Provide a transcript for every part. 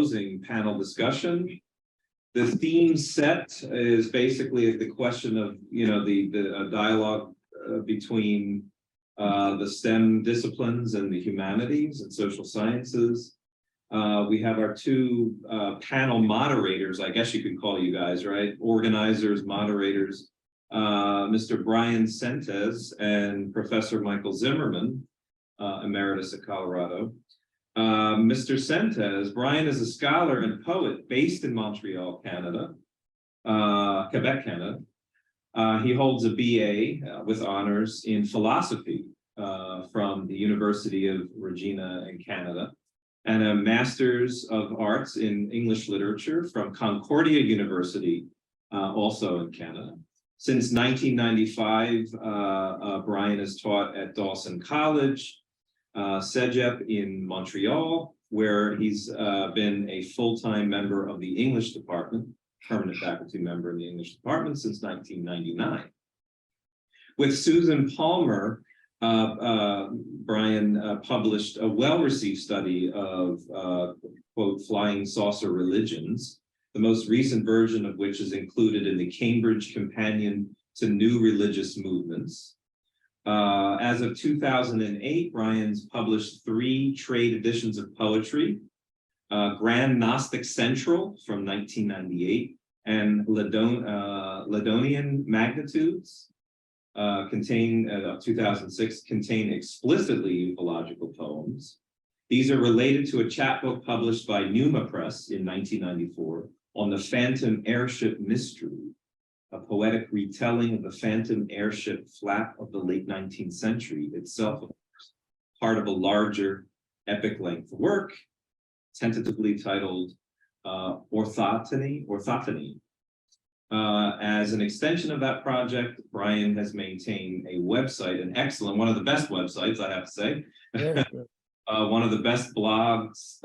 closing panel discussion. The theme set is basically the question of, the dialogue between the STEM disciplines and the humanities and social sciences. We have our two panel moderators, I guess you could call you guys, right? Organizers, moderators, Mr. Brian Sentes and Professor Michael Zimmerman, emeritus at Colorado. Mr. Sentes, Brian is a scholar and poet based in Montreal, Canada, Quebec, Canada. He holds a BA with honors in philosophy from the University of Regina in Canada, and a Master's of Arts in English Literature from Concordia University, also in Canada. Since 1995, Brian has taught at Dawson College, Cégep in Montreal, where he's been a full-time member of the English department, permanent faculty member in the English department since 1999. With Susan Palmer, Brian published a well-received study of, quote, flying saucer religions, the most recent version of which is included in the Cambridge Companion to New Religious Movements. As of 2008, Brian's published 3 trade editions of poetry, Grand Gnostic Central from 1998 and Ledonian Magnitudes, 2006, contain explicitly ufological poems. These are related to a chapbook published by Numa Press in 1994 on the Phantom Airship Mystery, a poetic retelling of the Phantom Airship flap of the late 19th century, itself, of course, part of a larger epic-length work, tentatively titled Orthophony. As an extension of that project, Brian has maintained a website, an excellent, one of the best websites, I have to say. One of the best blogs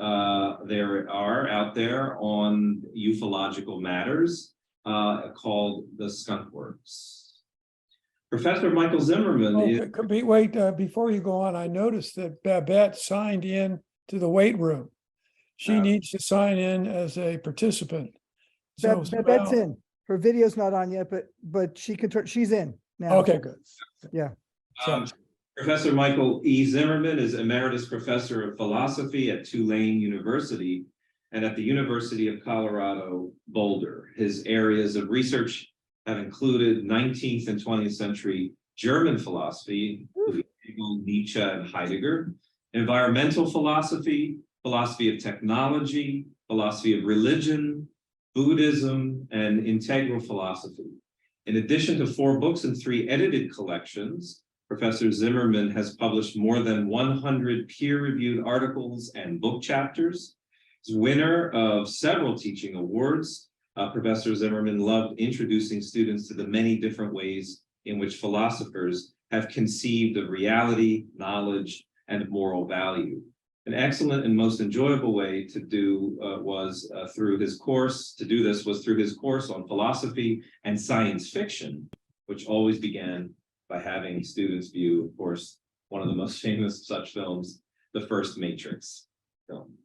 there are out there on ufological matters, called The Skunk Works. Professor Michael Zimmerman wait, before you go on, I noticed that Babette signed in to the weight room. She needs to sign in as a participant. So Babette's in. Her video's not on yet, but she can she's in now. Okay, good. Yeah. Professor Michael E. Zimmerman is Emeritus Professor of Philosophy at Tulane University and at the University of Colorado, Boulder. His areas of research have included 19th and 20th century German philosophy, Nietzsche and Heidegger, environmental philosophy, philosophy of technology, philosophy of religion, Buddhism, and integral philosophy. In addition to 4 books and 3 edited collections, Professor Zimmerman has published more than 100 peer-reviewed articles and book chapters. He's winner of several teaching awards. Professor Zimmerman loved introducing students to the many different ways in which philosophers have conceived of reality, knowledge, and moral value. An excellent and most enjoyable way to do was through his course on philosophy and science fiction, which always began by having students view, of course, one of the most famous such films, the first Matrix film.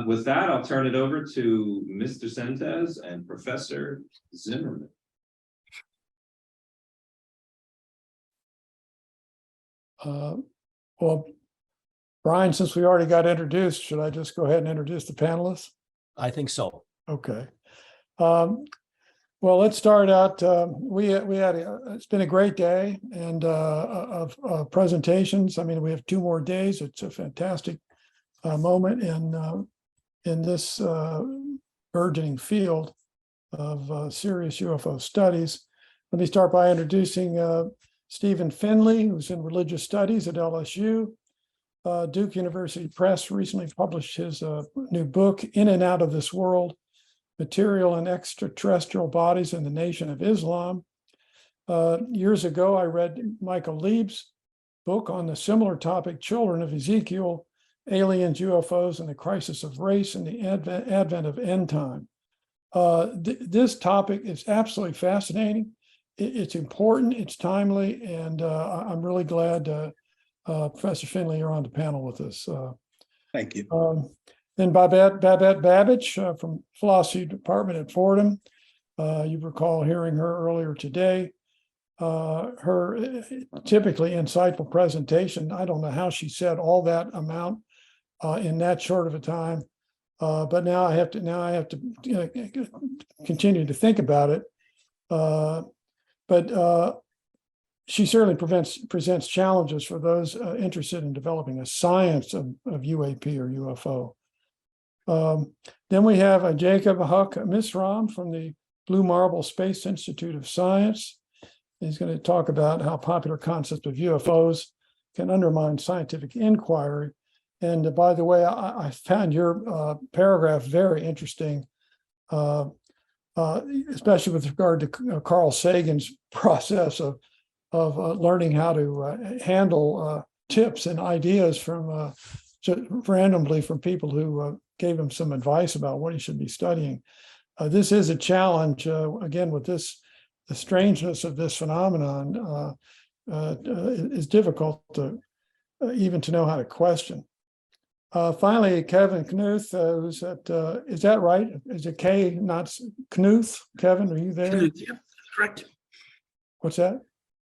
With that, I'll turn it over to Mr. Sentes and Professor Zimmerman. Well, Brian, since we already got introduced, should I just go ahead and introduce the panelists? I think so. Okay. Well, let's start out. It's been a great day and of presentations. I mean, we have 2 more days. It's a fantastic moment in this burgeoning field of serious UFO studies. Let me start by introducing Stephen Finley, who's in religious studies at LSU. Duke University Press recently published his new book, In and Out of This World, Material and Extraterrestrial Bodies in the Nation of Islam. Years ago, I read Michael Lieb's book on the similar topic, Children of Ezekiel, Aliens, UFOs, and the Crisis of Race and the Advent of End Time. This topic is absolutely fascinating. It's important, it's timely, and I'm really glad Professor Finley, you're on the panel with us. Thank you. Then Babette Babbage from Philosophy Department at Fordham. You recall hearing her earlier today. Her typically insightful presentation. I don't know how she said all that amount in that short of a time, but now I have to continue to think about it. But she certainly presents challenges for those interested in developing a science of UAP or UFO. Then we have Jacob Huck Misram from the Blue Marble Space Institute of Science. He's going to talk about how popular concepts of UFOs can undermine scientific inquiry. And by the way, I found your paragraph very interesting, especially with regard to Carl Sagan's process of learning how to handle tips and ideas from randomly from people who gave him some advice about what he should be studying. This is a challenge, again, with the strangeness of this phenomenon is difficult to even to know how to question. Finally, Kevin Knuth, who's at, is that right? Is it K, not Knuth? Kevin, are you there? Knuth, yeah, that's correct. What's that?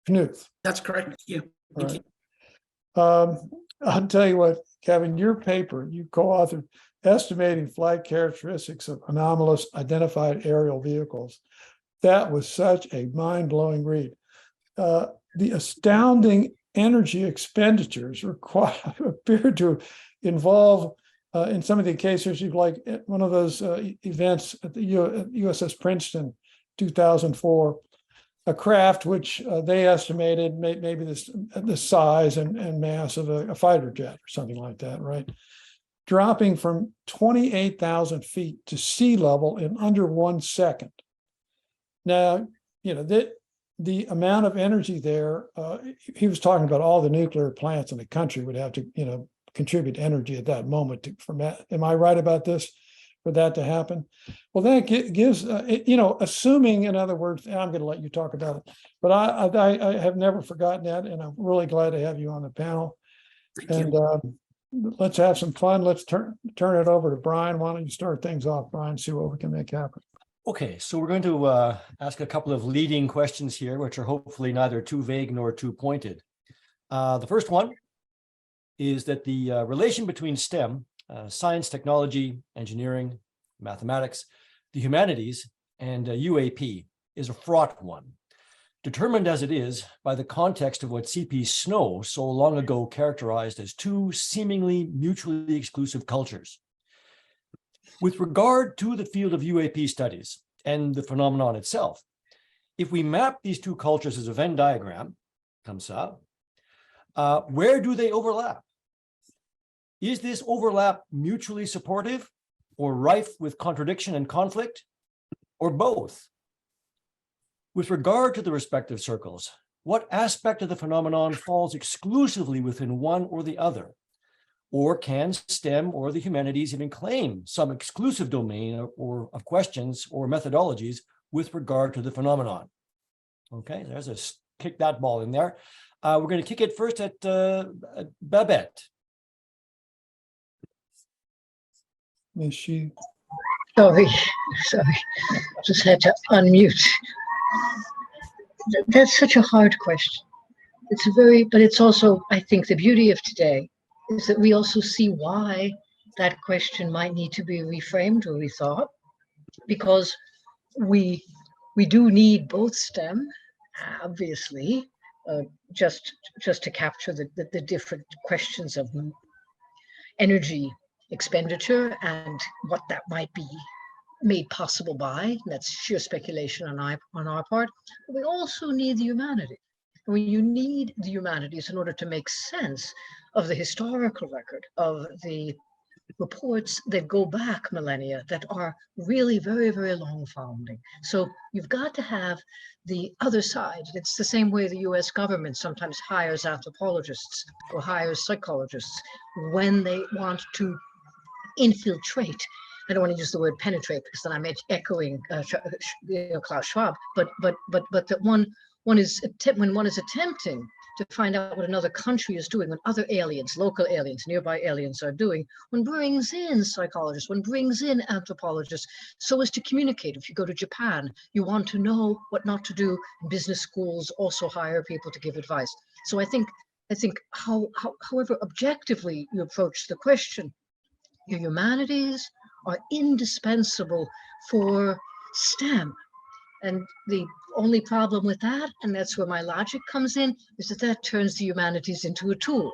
Knuth. That's correct. Yeah. All right. I'll tell you what, Kevin, your paper, you co-authored Estimating Flight Characteristics of Anomalous Identified Aerial Vehicles. That was such a mind-blowing read. The astounding energy expenditures required appear to involve, in some of the cases, like one of those events at the USS Princeton, 2004, a craft which they estimated maybe the size and mass of a fighter jet or something like that, right? Dropping from 28,000 feet to sea level in under 1 second. Now, the amount of energy there, he was talking about all the nuclear plants in the country would have to, contribute energy at that moment am I right about this, for that to happen? Well, that gives, assuming, in other words, I'm going to let you talk about it, but I have never forgotten that, and I'm really glad to have you on the panel. Thank you. Let's have some fun. Let's turn it over to Brian. Why don't you start things off, Brian, see what we can make happen. Okay, so we're going to ask a couple of leading questions here, which are hopefully neither too vague nor too pointed. The first one is that the relation between STEM, science, technology, engineering, mathematics, the humanities, and UAP is a fraught one, determined as it is by the context of what C.P. Snow so long ago characterized as two seemingly mutually exclusive cultures. With regard to the field of UAP studies and the phenomenon itself, if we map these two cultures as a Venn diagram, comes up, where do they overlap? Is this overlap mutually supportive or rife with contradiction and conflict, or both? With regard to the respective circles, what aspect of the phenomenon falls exclusively within one or the other? Or can STEM or the humanities even claim some exclusive domain or of questions or methodologies with regard to the phenomenon? Okay, there's a kick that ball in there. We're going to kick it first at Babette. Is she? Sorry, just had to unmute. That's such a hard question. But it's also, I think the beauty of today is that we also see why that question might need to be reframed or rethought, because we do need both STEM, obviously, just to capture the different questions of energy expenditure and what that might be made possible by. That's sheer speculation on our part. But we also need the humanities. You need the humanities in order to make sense of the historical record of the reports that go back millennia that are really very, very long founding. So you've got to have the other side. It's the same way the US government sometimes hires anthropologists or hires psychologists when they want to infiltrate. I don't want to use the word penetrate because then I'm echoing Klaus Schwab, but that when one is attempting to find out what another country is doing, what other aliens, local aliens, nearby aliens are doing, one brings in psychologists, one brings in anthropologists, so as to communicate. If you go to Japan, you want to know what not to do. Business schools also hire people to give advice. So I think however objectively you approach the question, your humanities are indispensable for STEM. And the only problem with that, and that's where my logic comes in, is that that turns the humanities into a tool.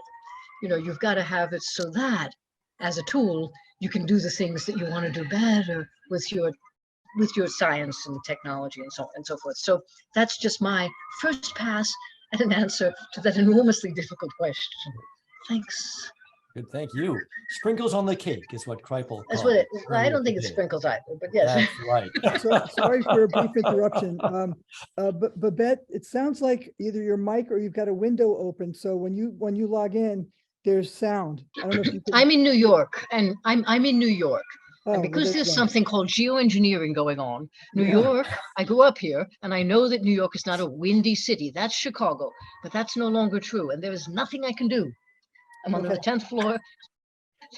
You know, you've got to have it so that as a tool, you can do the things that you want to do better with your science and technology and so on and so forth. So that's just my first pass at an answer to that enormously difficult question. Thanks. Good, thank you. Sprinkles on the cake is what Kreipel That's called what it. I don't think it's sprinkles either, but yes. That's right. So, sorry for a brief interruption. But Babette, it sounds like either your mic or you've got a window open. So when you log in, there's sound. I don't know if you can. I'm in New York, and I'm in New York. Oh, And well, because that's there's fine. something called geoengineering going on, New Yeah. York, I grew up here, and I know that New York is not a windy city. That's Chicago, but that's no longer true. And there is nothing I can do. I'm on the Okay. 10th floor.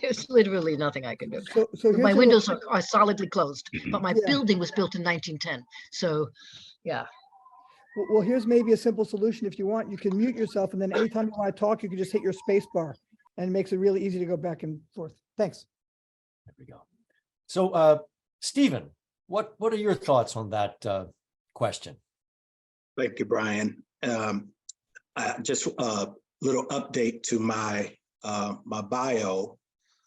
There's literally nothing I can do. So here's My a windows are solidly closed, but my Yeah. building was built in 1910. So, yeah. Well, here's maybe a simple solution. If you want, you can mute yourself, and then anytime you want to talk, you can just hit your space bar, and it makes it really easy to go back and forth. Thanks. There we go. So, Stephen, what are your thoughts on that question? Thank you, Brian. Just a little update to my my bio.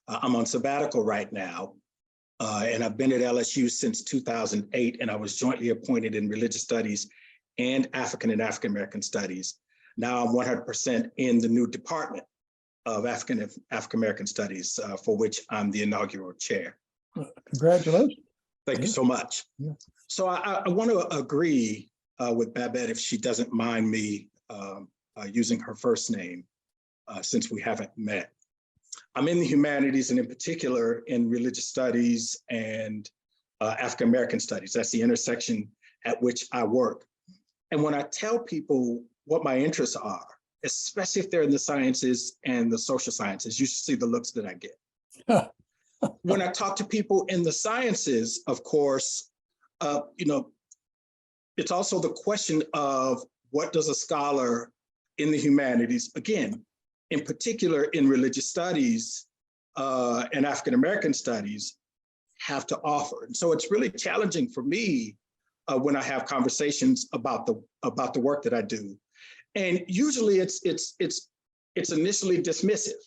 I'm on sabbatical right now, and I've been at LSU since 2008, and I was jointly appointed in religious studies and African American studies. Now I'm 100% in the new department of African American studies, for which I'm the inaugural chair. Congratulations. Thank you so much. Yeah. So I want to agree with Babette, if she doesn't mind me using her first name, since we haven't met. I'm in the humanities, and in particular in religious studies and African American studies. That's the intersection at which I work. And when I tell people what my interests are, especially if they're in the sciences and the social sciences, you should see the looks that I get. When I talk to people in the sciences, of course, it's also the question of what does a scholar in the humanities, again, in particular in religious studies and African American studies, have to offer. And so it's really challenging for me when I have conversations about the work that I do. And usually it's initially dismissive.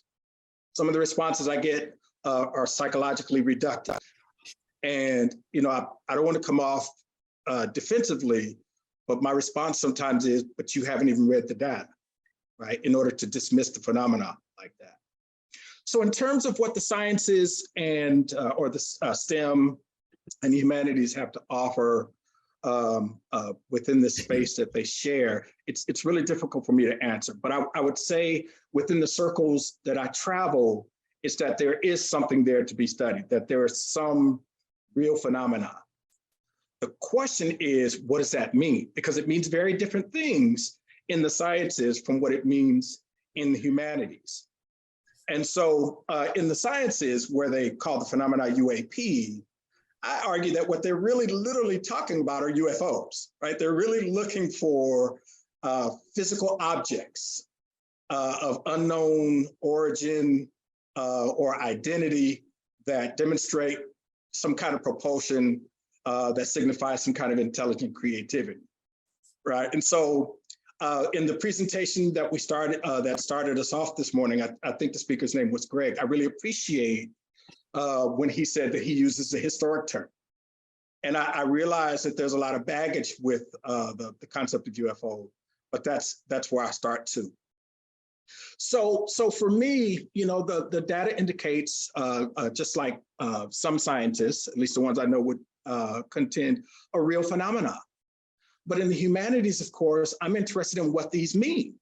Some of the responses I get are psychologically reductive. And I don't want to come off defensively, but my response sometimes is, but you haven't even read the data, right? In order to dismiss the phenomena like that. So in terms of what the sciences and or the STEM and the humanities have to offer within this space that they share, it's really difficult for me to answer. But I would say within the circles that I travel, is that there is something there to be studied, that there is some real phenomena. The question is, what does that mean? Because it means very different things in the sciences from what it means in the humanities. And so in the sciences, where they call the phenomena UAP, I argue that what they're really literally talking about are UFOs, right? They're really looking for physical objects of unknown origin or identity that demonstrate some kind of propulsion that signifies some kind of intelligent creativity, right? And so in the presentation that we started, that started us off this morning, I think the speaker's name was Greg. I really appreciate when he said that he uses the historic term. And I realize that there's a lot of baggage with the concept of UFO, but that's where I start too. So for me, the data indicates, just like some scientists, at least the ones I know would contend, a real phenomena. But in the humanities, of course, I'm interested in what these mean.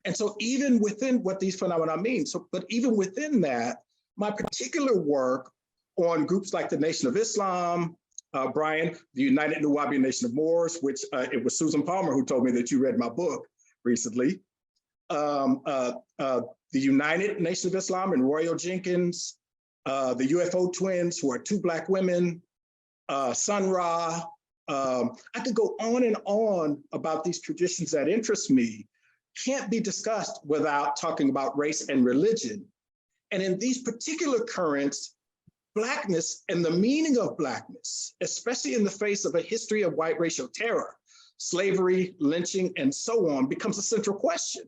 And so even within what these phenomena mean, but even within that, my particular work on groups like the Nation of Islam, Brian, the United New Wabi Nation of Moors, which it was Susan Palmer who told me that you read my book recently. the United Nation of Islam and Royal Jenkins, the UFO twins, who are two Black women, Sun Ra. I could go on and on about these traditions that interest me, can't be discussed without talking about race and religion. And in these particular currents, Blackness and the meaning of Blackness, especially in the face of a history of white racial terror, slavery, lynching, and so on, becomes a central question.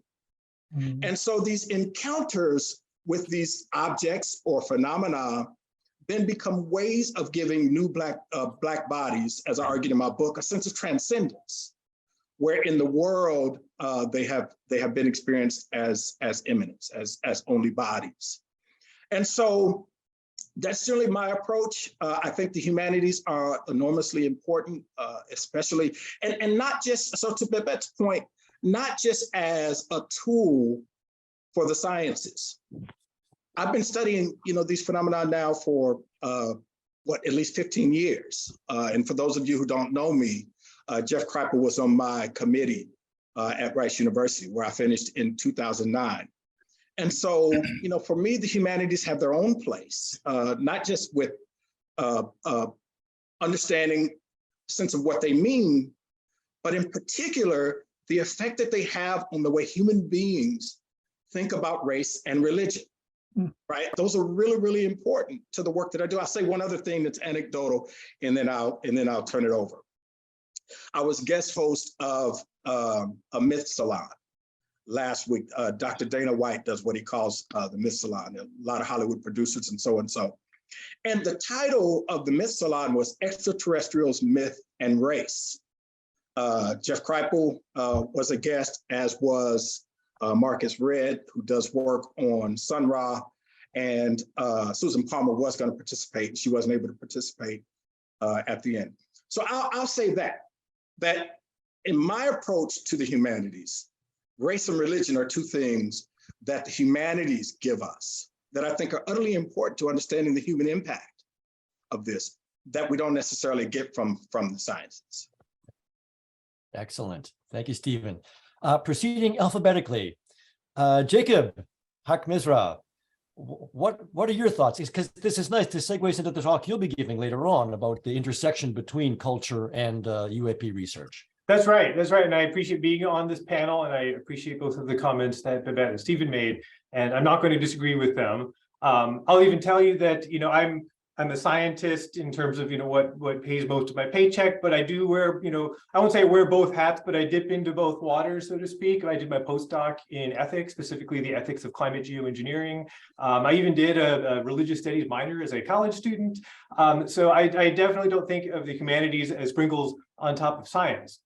And so these encounters with these objects or phenomena then become ways of giving new Black bodies, as I argued in my book, a sense of transcendence, where in the world they have been experienced as immanence, as only bodies. And so that's certainly my approach. I think the humanities are enormously important, especially, and not just, so to Babette's point, not just as a tool for the sciences. I've been studying, these phenomena now for at least 15 years. And for those of you who don't know me, Jeff Kripal was on my committee at Rice University, where I finished in 2009. And so, for me, the humanities have their own place, not just with understanding sense of what they mean, but in particular, the effect that they have on the way human beings think about race and religion, right? Those are really, really important to the work that I do. I'll say one other thing that's anecdotal, and then I'll turn it over. I was guest host of a myth salon last week. Dr. Dana White does what he calls the myth salon. A lot of Hollywood producers and so and so. And the title of the myth salon was Extraterrestrials, Myth, and Race. Jeff Kripal was a guest, as was Marcus Redd, who does work on Sun Ra, and Susan Palmer was going to participate. She wasn't able to participate at the end. So I'll say that in my approach to the humanities, race and religion are two things that the humanities give us that I think are utterly important to understanding the human impact of this that we don't necessarily get from the sciences. Excellent. Thank you, Stephen. Proceeding alphabetically, Jacob Haq-Mizra, what are your thoughts? Because this is nice. This segues into the talk you'll be giving later on about the intersection between culture and UAP research. That's right. And I appreciate being on this panel, and I appreciate both of the comments that Babette and Stephen made, and I'm not going to disagree with them. I'll even tell you that, I'm a scientist in terms of, what pays most of my paycheck, but I do wear, I won't say I wear both hats, but I dip into both waters, so to speak. I did my postdoc in ethics, specifically the ethics of climate geoengineering. I even did a religious studies minor as a college student. So I definitely don't think of the humanities as sprinkles on top of science.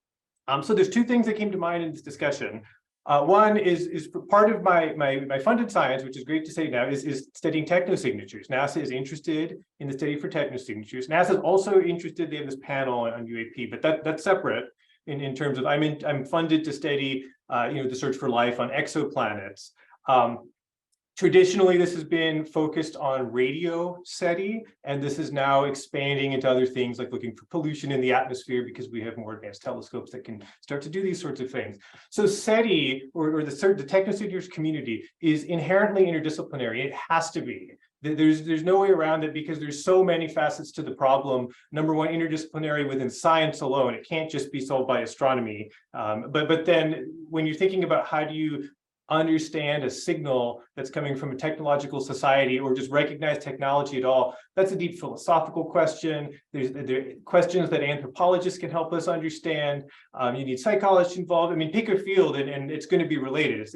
So there's two things that came to mind in this discussion. One is part of my funded science, which is great to say now, is studying technosignatures. NASA is interested in the study for technosignatures. NASA is also interested, they have this panel on UAP, but that's separate in terms of, I'm funded to study, the search for life on exoplanets. Traditionally, this has been focused on radio SETI, and this is now expanding into other things like looking for pollution in the atmosphere because we have more advanced telescopes that can start to do these sorts of things. So SETI, or the technosignatures community, is inherently interdisciplinary. It has to be. There's no way around it because there's so many facets to the problem. Number one, interdisciplinary within science alone. It can't just be solved by astronomy. But then when you're thinking about how do you understand a signal that's coming from a technological society or just recognize technology at all, that's a deep philosophical question. There are questions that anthropologists can help us understand. You need psychologists involved. Pick a field and it's going to be related.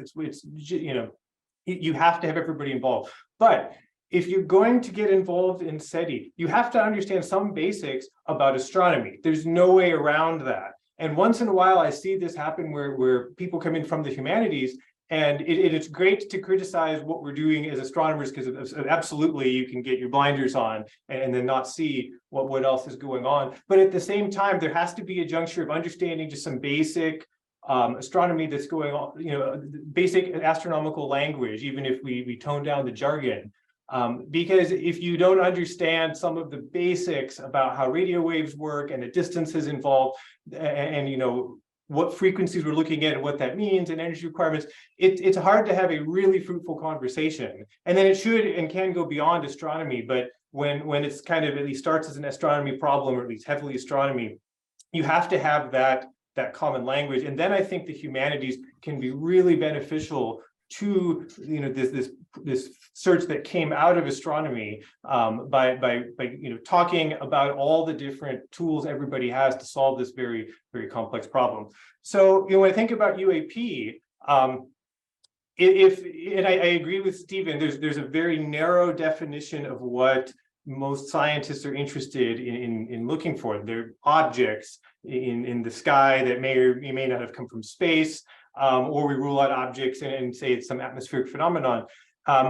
You have to have everybody involved. But if you're going to get involved in SETI, you have to understand some basics about astronomy. There's no way around that. And once in a while, I see this happen where people come in from the humanities. And it's great to criticize what we're doing as astronomers because absolutely you can get your blinders on and then not see what else is going on. But at the same time, there has to be a juncture of understanding just some basic astronomy that's going on, basic astronomical language, even if we tone down the jargon. Because if you don't understand some of the basics about how radio waves work and the distances involved and what frequencies we're looking at and what that means and energy requirements, it's hard to have a really fruitful conversation. And then it should and can go beyond astronomy, but when it's kind of at least starts as an astronomy problem, or at least heavily astronomy, you have to have that common language. And then I think the humanities can be really beneficial to, you know, this search that came out of astronomy, by you know, talking about all the different tools everybody has to solve this very, very complex problem. So, you know, when I think about UAP, and I agree with Stephen, there's a very narrow definition of what most scientists are interested in looking for. They're objects in the sky that may or may not have come from space, or we rule out objects and say it's some atmospheric phenomenon.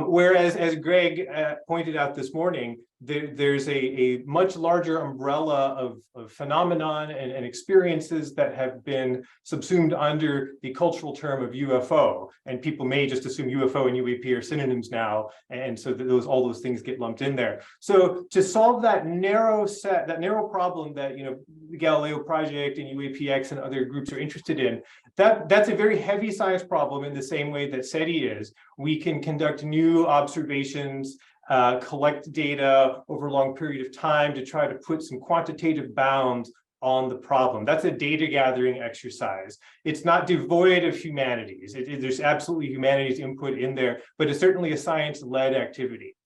Whereas, as Greg pointed out this morning, there's a much larger umbrella of phenomenon and experiences that have been subsumed under the cultural term of UFO. And people may just assume UFO and UAP are synonyms now. And so all those things get lumped in there. So to solve that narrow problem that, you know, the Galileo Project and UAPX and other groups are interested in, that's a very heavy science problem in the same way that SETI is. We can conduct new observations, collect data over a long period of time to try to put some quantitative bounds on the problem. That's a data gathering exercise. It's not devoid of humanities. There's absolutely humanities input in there, but it's certainly a science-led activity.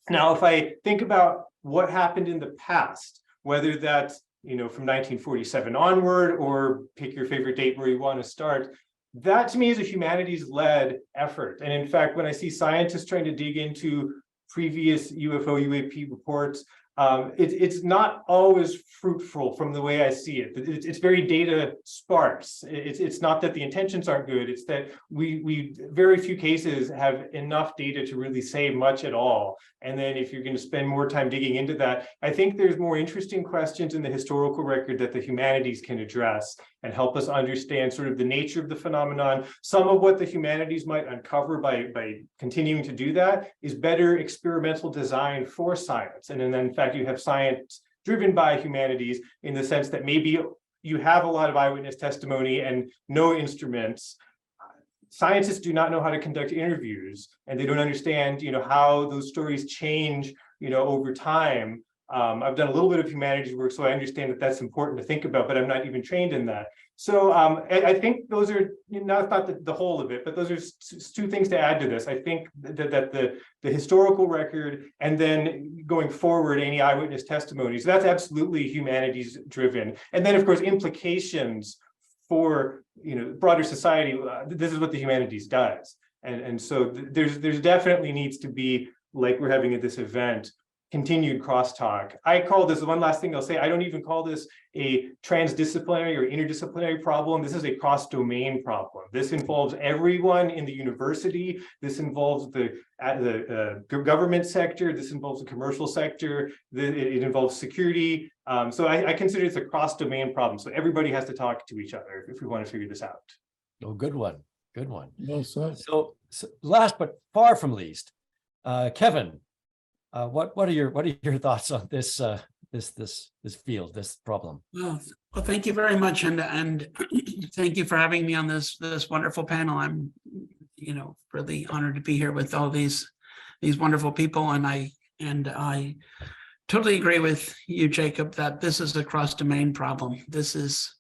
Now, if I think about what happened in the past, whether that's, you know, from 1947 onward, or pick your favorite date where you want to start, that to me is a humanities-led effort. And in fact, when I see scientists trying to dig into previous UFO UAP reports, it's not always fruitful from the way I see it. It's very data sparse. It's not that the intentions aren't good. It's that we very few cases have enough data to really say much at all. And then if you're going to spend more time digging into that, I think there's more interesting questions in the historical record that the humanities can address and help us understand sort of the nature of the phenomenon. Some of what the humanities might uncover by continuing to do that is better experimental design for science. And then in fact, you have science driven by humanities in the sense that maybe you have a lot of eyewitness testimony and no instruments. Scientists do not know how to conduct interviews, and they don't understand, you know, how those stories change, you know, over time. I've done a little bit of humanities work, so I understand that that's important to think about, but I'm not even trained in that. So I think those are, you know, not the whole of it, but those are two things to add to this. I think that the historical record, and then going forward, any eyewitness testimonies, that's absolutely humanities driven. And then of course, implications for, you know, broader society. This is what the humanities does. And so there's definitely needs to be, like we're having at this event, continued crosstalk. I call this, one last thing I'll say, I don't even call this a transdisciplinary or interdisciplinary problem. This is a cross-domain problem. This involves everyone in the university. This involves the government sector. This involves the commercial sector. It involves security. So I consider it's a cross-domain problem. So everybody has to talk to each other if we want to figure this out. Oh, good one. Good one. Well said. So last but far from least, Kevin, what are your thoughts on this this field, this problem? Well, thank you very much, and thank you for having me on this wonderful panel. I'm, you know, really honored to be here with all these wonderful people, and I totally agree with you, Jacob, that this is a cross-domain problem. This is,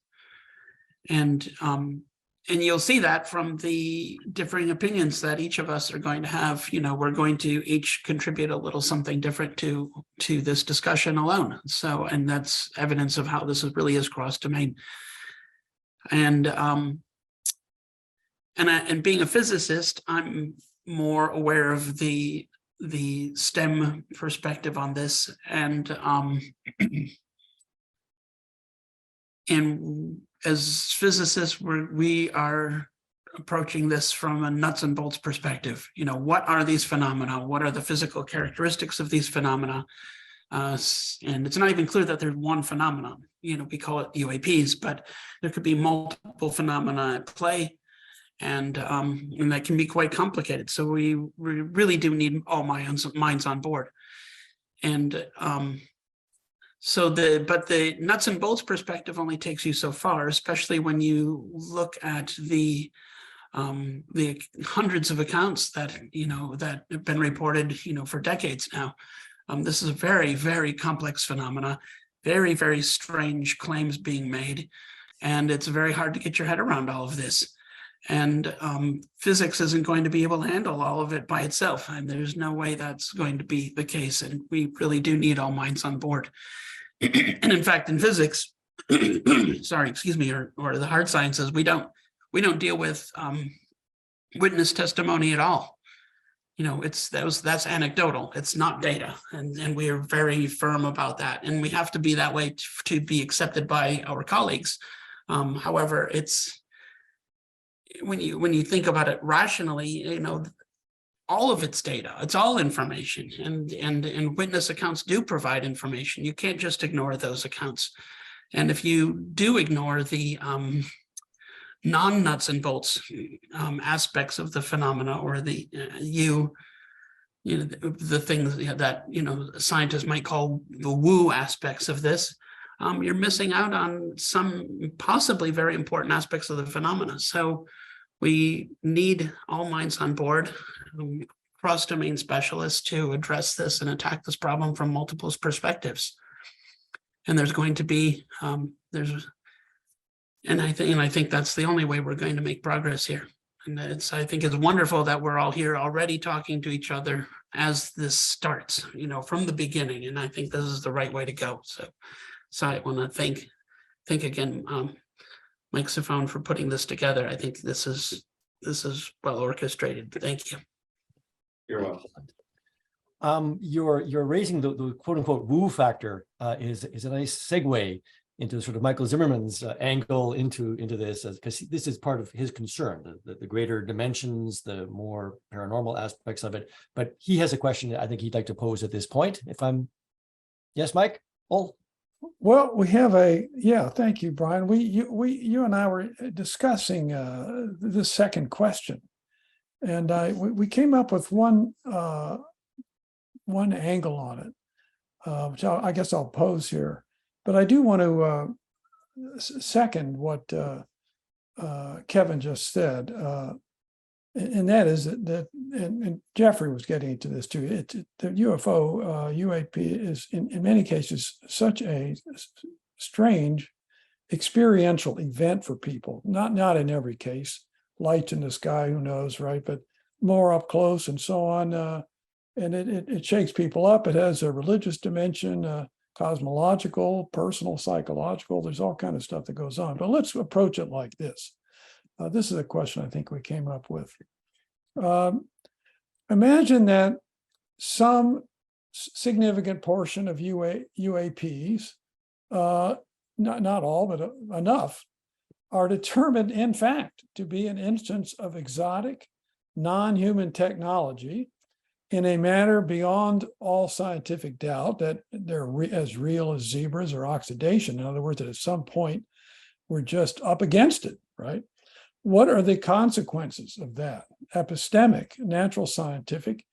and you'll see that from the differing opinions that each of us are going to have. You know, we're going to each contribute a little something different to this discussion alone. So, and that's evidence of how this really is cross-domain. And being a physicist, I'm more aware of the STEM perspective on this, and as physicists, we are approaching this from a nuts and bolts perspective. You know, what are these phenomena? What are the physical characteristics of these phenomena? And it's not even clear that there's one phenomenon. You know, we call it UAPs, but there could be multiple phenomena at play, and that can be quite complicated. So we really do need all minds on board. And but the nuts and bolts perspective only takes you so far, especially when you look at the hundreds of accounts that, that have been reported, for decades now. This is a very, very complex phenomena, very, very strange claims being made. And it's very hard to get your head around all of this. And physics isn't going to be able to handle all of it by itself. And there's no way that's going to be the case. And we really do need all minds on board. And in fact, in physics, sorry, excuse me, or the hard sciences, we don't deal with witness testimony at all. That's anecdotal. It's not data, and we are very firm about that. And we have to be that way to be accepted by our colleagues. However, it's when you think about it rationally, all of it's data, it's all information, and witness accounts do provide information. You can't just ignore those accounts. And if you do ignore the non-nuts and bolts aspects of the phenomena, or the the things that scientists might call the woo aspects of this, you're missing out on some possibly very important aspects of the phenomena. So we need all minds on board, cross-domain specialists, to address this and attack this problem from multiple perspectives. And there's going to be and I think that's the only way we're going to make progress here. And I think it's wonderful that we're all here already talking to each other as this starts, from the beginning. And I think this is the right way to go. So I want to thank again, Mike Sifone, for putting this together. I think this is well orchestrated. Thank you. You're welcome. You're raising the quote unquote woo factor is a nice segue into sort of Michael Zimmerman's angle into this, because this is part of his concern, the greater dimensions, the more paranormal aspects of it. But he has a question I think he'd like to pose at this point. Yes, Mike? Oh. Well, we have thank you, Brian. You and I were discussing the second question, and we came up with one angle on it, which I guess I'll pose here. But I do want to second what Kevin just said, and that is that and Jeffrey was getting into this too. The UFO UAP is in many cases such a strange experiential event for people. Not in every case, lights in the sky, who knows, right? But more up close and so on, and it shakes people up. It has a religious dimension. Cosmological, personal, psychological, there's all kind of stuff that goes on. But let's approach it like this. This is a question I think we came up with. Imagine that some significant portion of UAPs, not all, but enough, are determined, in fact, to be an instance of exotic, non-human technology in a manner beyond all scientific doubt, that they're as real as zebras or oxidation. In other words, that at some point we're just up against it, right? What are the consequences of that? Epistemic, natural scientific,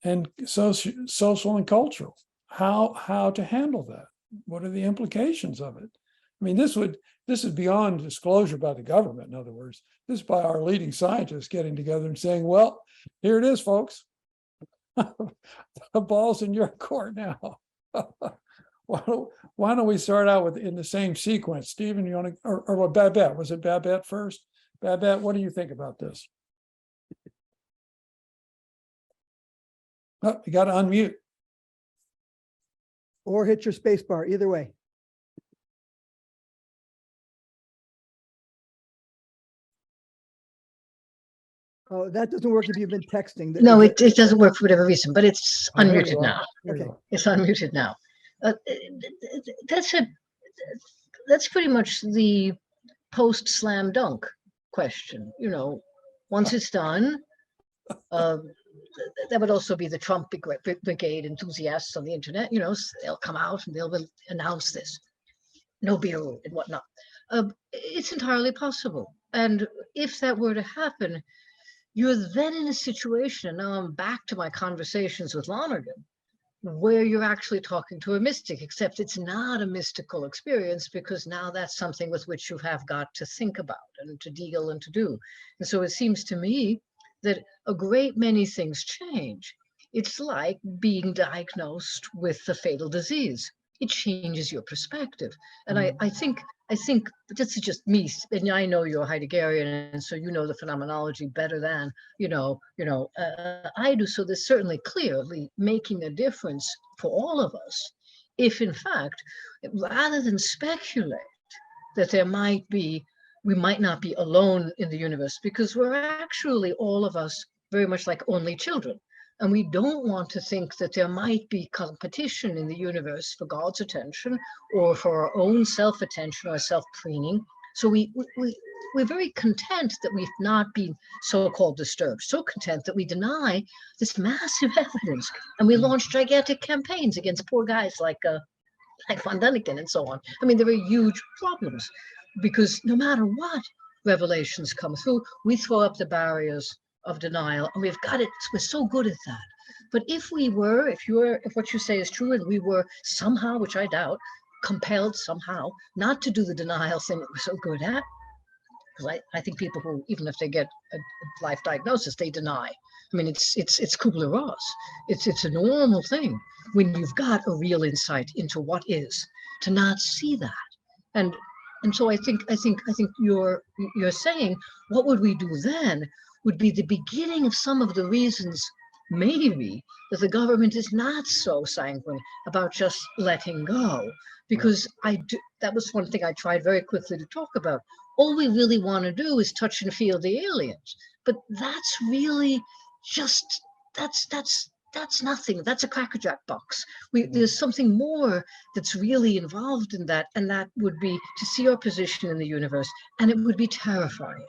and social and cultural. How to handle that? What are the implications of it? I mean, this is beyond disclosure by the government. In other words, this is by our leading scientists getting together and saying, well, here it is, folks. The ball's in your court now. Why don't we start out with in the same sequence? Stephen, you want to, or what, Babette? Was it Babette first? Babette, what do you think about this? Oh, you got to unmute. Or hit your space bar, either way. Oh, that doesn't work if you've been texting. No, it doesn't work for whatever reason, but it's unmuted now. Okay. It's unmuted now. That's pretty much the post slam dunk question. Once it's done, that would also be the Trump brigade enthusiasts on the internet. They'll come out and they'll announce this, no bill and whatnot. It's entirely possible. And if that were to happen, you're then in a situation, and now I'm back to my conversations with Lonergan, where you're actually talking to a mystic, except it's not a mystical experience, because now that's something with which you have got to think about and to deal and to do. And so it seems to me that a great many things change. It's like being diagnosed with a fatal disease. It changes your perspective. And I think this is just me, and I know you're Heideggerian, and so you know the phenomenology better than I do. So there's certainly clearly making a difference for all of us, if in fact, rather than speculate that we might not be alone in the universe, because we're actually all of us very much like only children. And we don't want to think that there might be competition in the universe for God's attention or for our own self-attention or self-preening. So we're very content that we've not been so-called disturbed, so content that we deny this massive evidence. And we launch gigantic campaigns against poor guys like Von Däniken and so on. I mean, there are huge problems because no matter what revelations come through, we throw up the barriers of denial, and we've got it. We're so good at that. But if what you say is true, and we were somehow, which I doubt, compelled somehow not to do the denial thing that we're so good at, because I think people who, even if they get a life diagnosis, they deny. I mean, it's Kubler-Ross. It's a normal thing when you've got a real insight into what is, to not see that. And so I think you're saying, what would we do then? Would be the beginning of some of the reasons, maybe, that the government is not so sanguine about just letting go. Because that was one thing I tried very quickly to talk about. All we really want to do is touch and feel the aliens. But that's really just, that's nothing. That's a crackerjack box. There's something more that's really involved in that. And that would be to see our position in the universe. And it would be terrifying.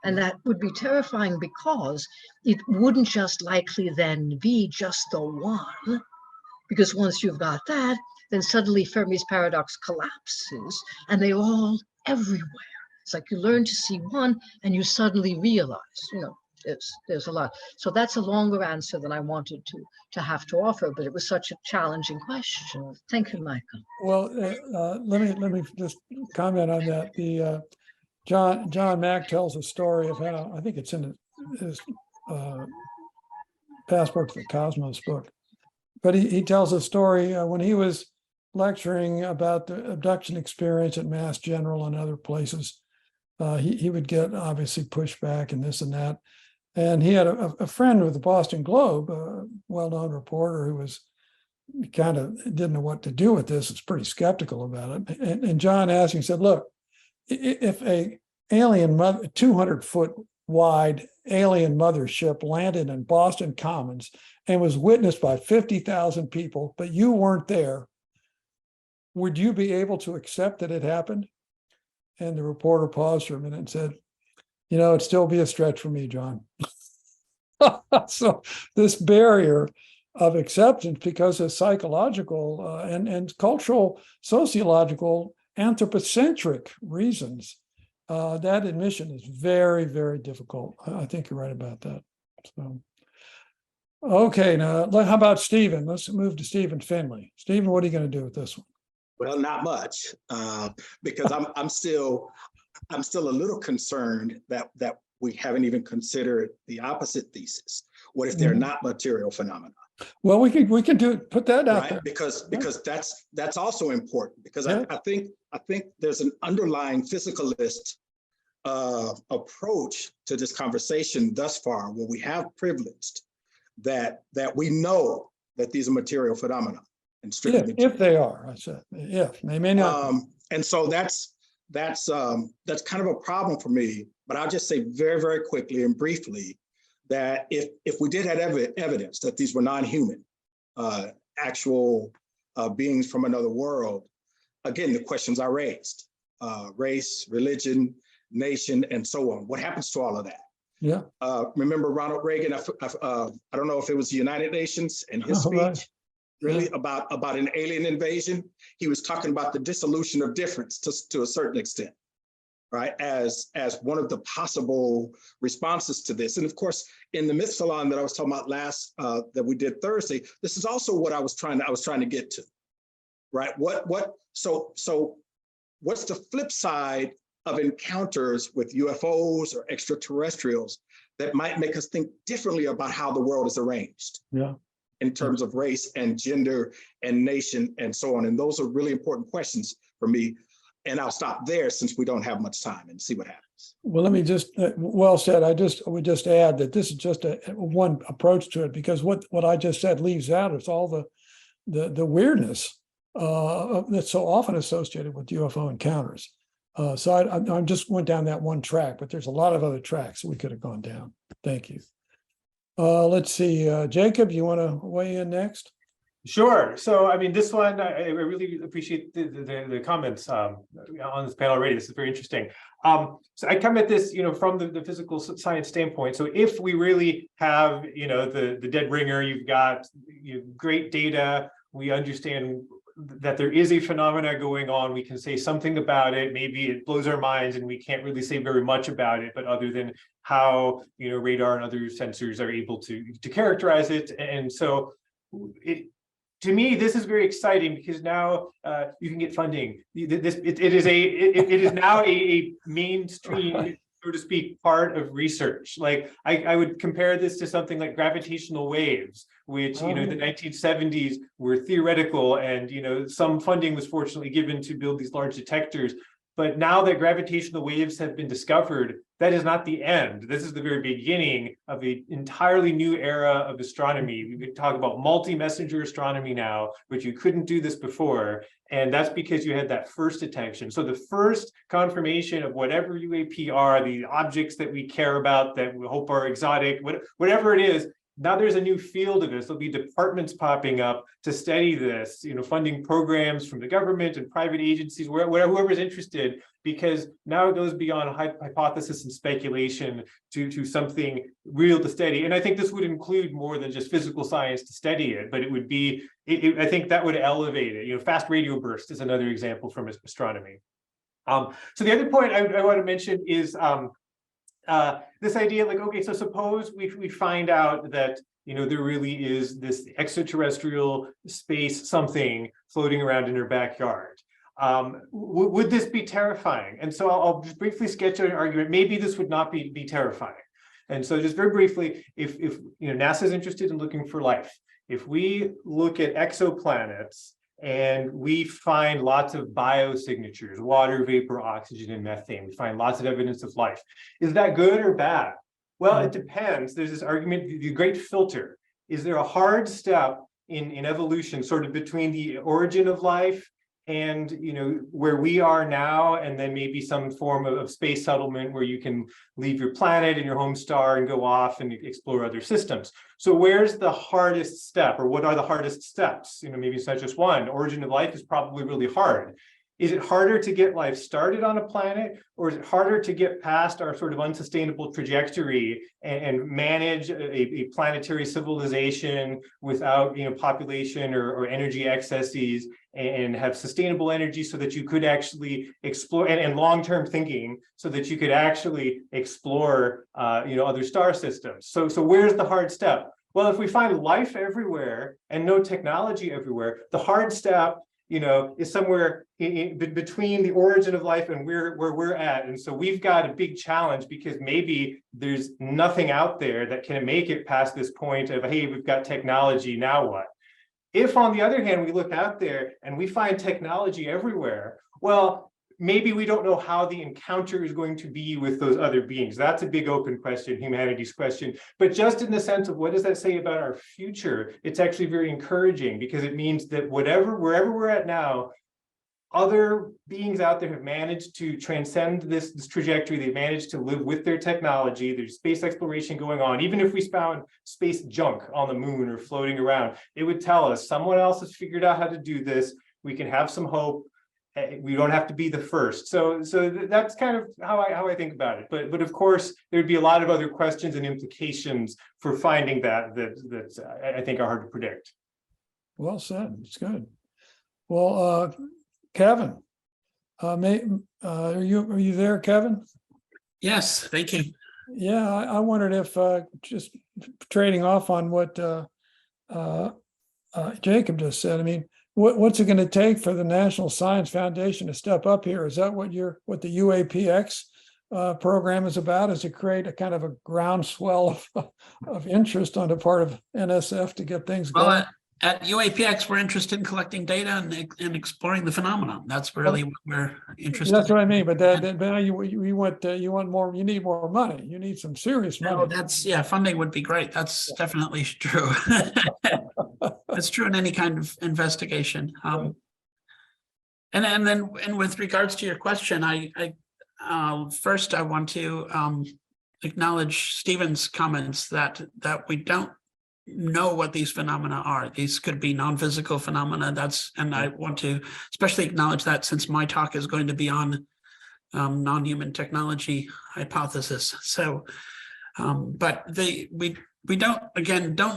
And that would be terrifying because it wouldn't just likely then be just the one. Because once you've got that, then suddenly Fermi's paradox collapses and they're all everywhere. It's like you learn to see one and you suddenly realize, there's a lot. So that's a longer answer than I wanted to have to offer, but it was such a challenging question. Thank you, Michael. Well, let me just comment on that. The John Mack tells a story of how, I think it's in his Passport to the Cosmos book, but he tells a story when he was lecturing about the abduction experience at Mass General and other places. He would get obviously pushback and this and that. And he had a friend with the Boston Globe, a well-known reporter who was kind of didn't know what to do with this. It's pretty skeptical about it. And John asked him, he said, look, if a alien 200-foot wide alien mothership landed in Boston Commons and was witnessed by 50,000 people, but you weren't there, would you be able to accept that it happened? And the reporter paused for a minute and said, it'd still be a stretch for me, John. So this barrier of acceptance, because of psychological and cultural, sociological, anthropocentric reasons, that admission is very, very difficult. I think you're right about that. So, okay, now how about Stephen? Let's move to Stephen Finley. Stephen, what are you going to do with this one? Well, not much, because I'm still a little concerned that we haven't even considered the opposite thesis. What if they're not material phenomena? Well, we can put that out there. Because that's also important, because I think there's an underlying physicalist approach to this conversation thus far, where we have privileged that we know that these are material phenomena. And strictly if they are, I said, if they may not. And so that's kind of a problem for me. But I'll just say very, very quickly and briefly that if we did have evidence that these were non-human, actual beings from another world, again, the questions I raised, race, religion, nation, and so on. What happens to all of that? Yeah. Remember Ronald Reagan, I don't know if it was the United Nations, and his speech, right. Really about an alien invasion. He was talking about the dissolution of difference to a certain extent, right, as one of the possible responses to this. And of course, in the myth salon that I was talking about last, that we did Thursday, this is also what I was trying to get to, right? So what's the flip side of encounters with UFOs or extraterrestrials that might make us think differently about how the world is arranged? Yeah. In terms of race and gender and nation and so on. And those are really important questions for me. And I'll stop there since we don't have much time and see what happens. Well, let me just, well said. I would just add that this is just one approach to it, because what I just said leaves out is all the weirdness that's so often associated with UFO encounters. So I just went down that one track, but there's a lot of other tracks we could have gone down. Thank you. Let's see, Jacob, you want to weigh in next? Sure. So, I mean, this one, I really appreciate the comments on this panel already. This is very interesting. So I come at this, from the physical science standpoint. So if we really have, the dead ringer, you've got great data, we understand that there is a phenomena going on, we can say something about it. Maybe it blows our minds and we can't really say very much about it, but other than how, radar and other sensors are able to characterize it. And so to me, this is very exciting because now you can get funding. It is now a mainstream, so to speak, part of research. Like I would compare this to something like gravitational waves, which in the 1970s were theoretical, and some funding was fortunately given to build these large detectors. But now that gravitational waves have been discovered, that is not the end. This is the very beginning of an entirely new era of astronomy. We could talk about multi-messenger astronomy now, which you couldn't do this before. And that's because you had that first detection. So the first confirmation of whatever UAP are, the objects that we care about, that we hope are exotic, whatever it is, now there's a new field of this. There'll be departments popping up to study this, funding programs from the government and private agencies, whoever's interested, because now it goes beyond hypothesis and speculation to something real to study. And I think this would include more than just physical science to study it, but it would be, I think that would elevate it. Fast radio burst is another example from astronomy. So the other point I want to mention is, this idea, like, okay, so suppose we find out that there really is this extraterrestrial space something floating around in your backyard. Would this be terrifying? And so I'll just briefly sketch out an argument. Maybe this would not be terrifying. And so just very briefly, if NASA is interested in looking for life, if we look at exoplanets and we find lots of biosignatures, water, vapor, oxygen, and methane, we find lots of evidence of life. Is that good or bad? Well, it depends. There's this argument, the great filter. Is there a hard step in evolution, sort of between the origin of life and where we are now, and then maybe some form of space settlement where you can leave your planet and your home star and go off and explore other systems? So where's the hardest step, or what are the hardest steps? Maybe it's not just one. Origin of life is probably really hard. Is it harder to get life started on a planet, or is it harder to get past our sort of unsustainable trajectory and manage a planetary civilization without population or energy excesses, and have sustainable energy so that you could actually explore, and long-term thinking so that you could actually explore other star systems? So where's the hard step? Well, if we find life everywhere and no technology everywhere, the hard step is somewhere in between the origin of life and where we're at. And so we've got a big challenge, because maybe there's nothing out there that can make it past this point of, hey, we've got technology, now what? If, on the other hand, we look out there and we find technology everywhere, well, maybe we don't know how the encounter is going to be with those other beings. That's a big open question, humanities question. But just in the sense of what does that say about our future, it's actually very encouraging, because it means that wherever we're at now, other beings out there have managed to transcend this trajectory. They've managed to live with their technology. There's space exploration going on. Even if we found space junk on the moon or floating around, it would tell us someone else has figured out how to do this. We can have some hope. We don't have to be the first. So that's kind of how I think about it. But of course, there'd be a lot of other questions and implications for finding that I think are hard to predict. Well said. It's good. Well, Kevin, Are you there, Kevin? Yes, thank you. Yeah, I wondered if just trading off on what Jacob just said. I mean, what's it going to take for the National Science Foundation to step up here? Is that what the UAPX program is about? Is to create a kind of a groundswell of interest on the part of NSF to get things going? Well, at UAPX, we're interested in collecting data and exploring the phenomenon. That's really what we're interested That's what I in. mean, but but now you want more. You need more money. You need some serious No, money. yeah, funding would be great. That's definitely true. That's true in any kind of investigation. And with regards to your question, first I want to acknowledge Stephen's comments that we don't know what these phenomena are. These could be non-physical phenomena. And I want to especially acknowledge that, since my talk is going to be on non-human technology hypothesis. So, but we don't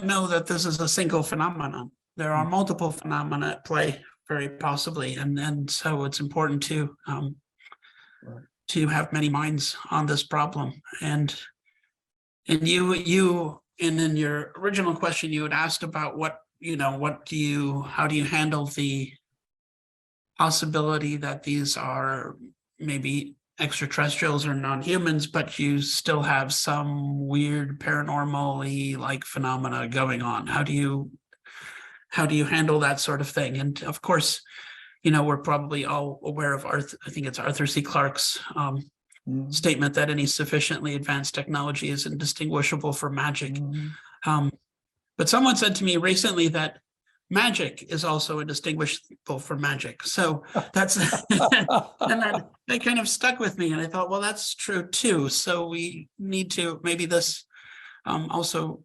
know that this is a single phenomenon. There are multiple phenomena at play, very possibly, and so it's important to have many minds on this problem. And in your original question, you had asked about how do you handle the possibility that these are maybe extraterrestrials or non-humans, but you still have some weird paranormal-y like phenomena going on. How do you handle that sort of thing? And of course, we're probably all aware of I think it's Arthur C. Clarke's statement that any sufficiently advanced technology is indistinguishable from magic. But someone said to me recently that magic is also indistinguishable from magic. So that's and that kind of stuck with me. And I thought, well, that's true too. So we need to, maybe this also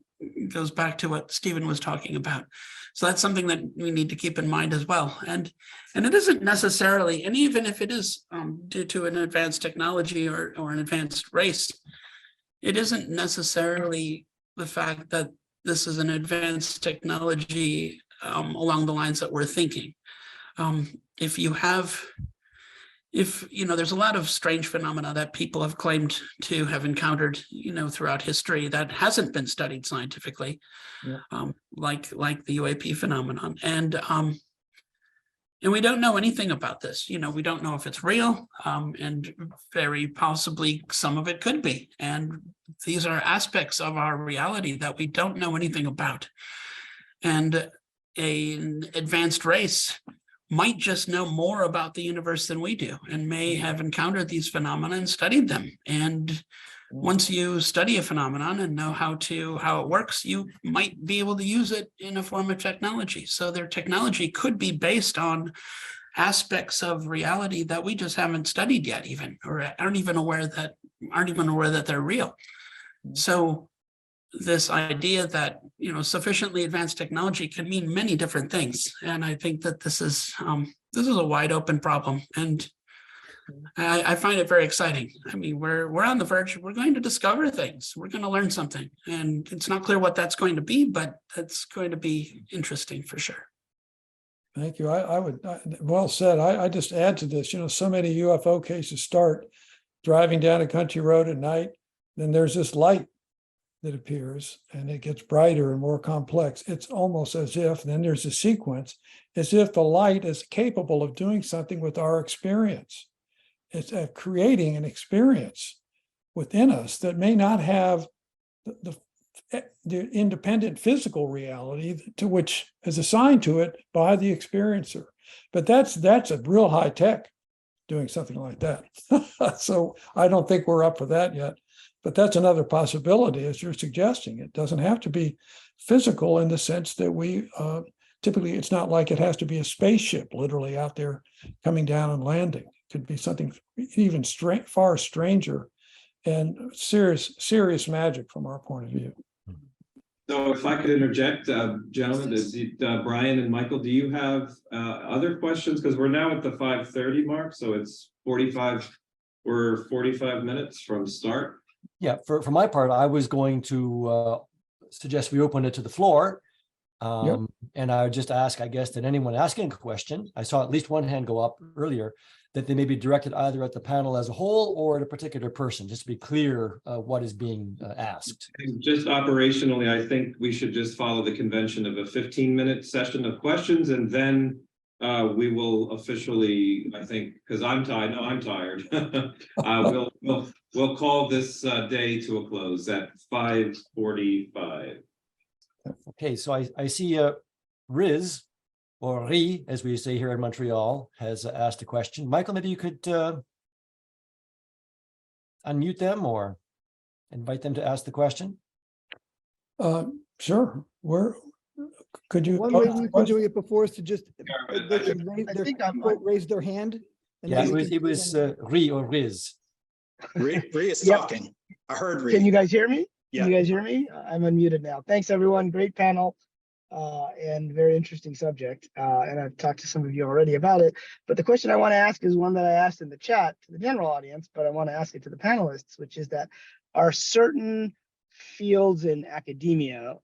goes back to what Stephen was talking about. So that's something that we need to keep in mind as well. And it isn't necessarily, and even if it is due to an advanced technology or an advanced race, it isn't necessarily the fact that this is an advanced technology along the lines that we're thinking. There's a lot of strange phenomena that people have claimed to have encountered, throughout history that hasn't been studied scientifically, like the UAP phenomenon. And we don't know anything about this. We don't know if it's real, and very possibly some of it could be. And these are aspects of our reality that we don't know anything about. And an advanced race might just know more about the universe than we do, and may have encountered these phenomena and studied them. And once you study a phenomenon and know how it works, you might be able to use it in a form of technology. So their technology could be based on aspects of reality that we just haven't studied yet, even, or aren't even aware that they're real. So this idea that sufficiently advanced technology can mean many different things, and I think that this is a wide open problem, and I find it very exciting. I mean, we're on the verge. We're going to discover things. We're going to learn something, and it's not clear what that's going to be, but that's going to be interesting for sure. Thank you. Well said. I just add to this. So many UFO cases start driving down a country road at night, then there's this light that appears, and it gets brighter and more complex. It's almost as if, then there's a sequence, as if the light is capable of doing something with our experience. It's creating an experience within us that may not have the independent physical reality to which is assigned to it by the experiencer. But that's a real high tech doing something like that. So I don't think we're up for that yet. But that's another possibility, as you're suggesting. It doesn't have to be physical in the sense that we typically, it's not like it has to be a spaceship literally out there coming down and landing. It could be something even far stranger and serious magic from our point of view. So if I could interject, gentlemen, Brian and Michael, do you have other questions? Because we're now at the 5:30 mark, so it's 45. We're 45 minutes from start. Yeah, for my part, I was going to suggest we open it to the floor. And I would just ask, I guess, that anyone asking a question, I saw at least one hand go up earlier, that they may be directed either at the panel as a whole or at a particular person, just to be clear what is being asked. Just operationally, I think we should just follow the convention of a 15-minute session of questions, and then we will officially, I think, because I'm tired. No, I'm tired. We'll call this day to a close at 5:45. Okay, so I see Riz, or Ri, as we say here in Montreal, has asked a question. Michael, maybe you could unmute them or invite them to ask the question. Sure. Where could you? One way we've been doing it before is to just, they I can raise their hand. and Yeah, then we it can- was Ri or Riz. Rhea is Yep. talking. I heard Rhea. Can you guys hear me? Yeah. Can you guys hear me? I'm unmuted now. Thanks, everyone. Great panel and very interesting subject. And I've talked to some of you already about it. But the question I want to ask is one that I asked in the chat to the general audience, but I want to ask it to the panelists, which is that are certain fields in academia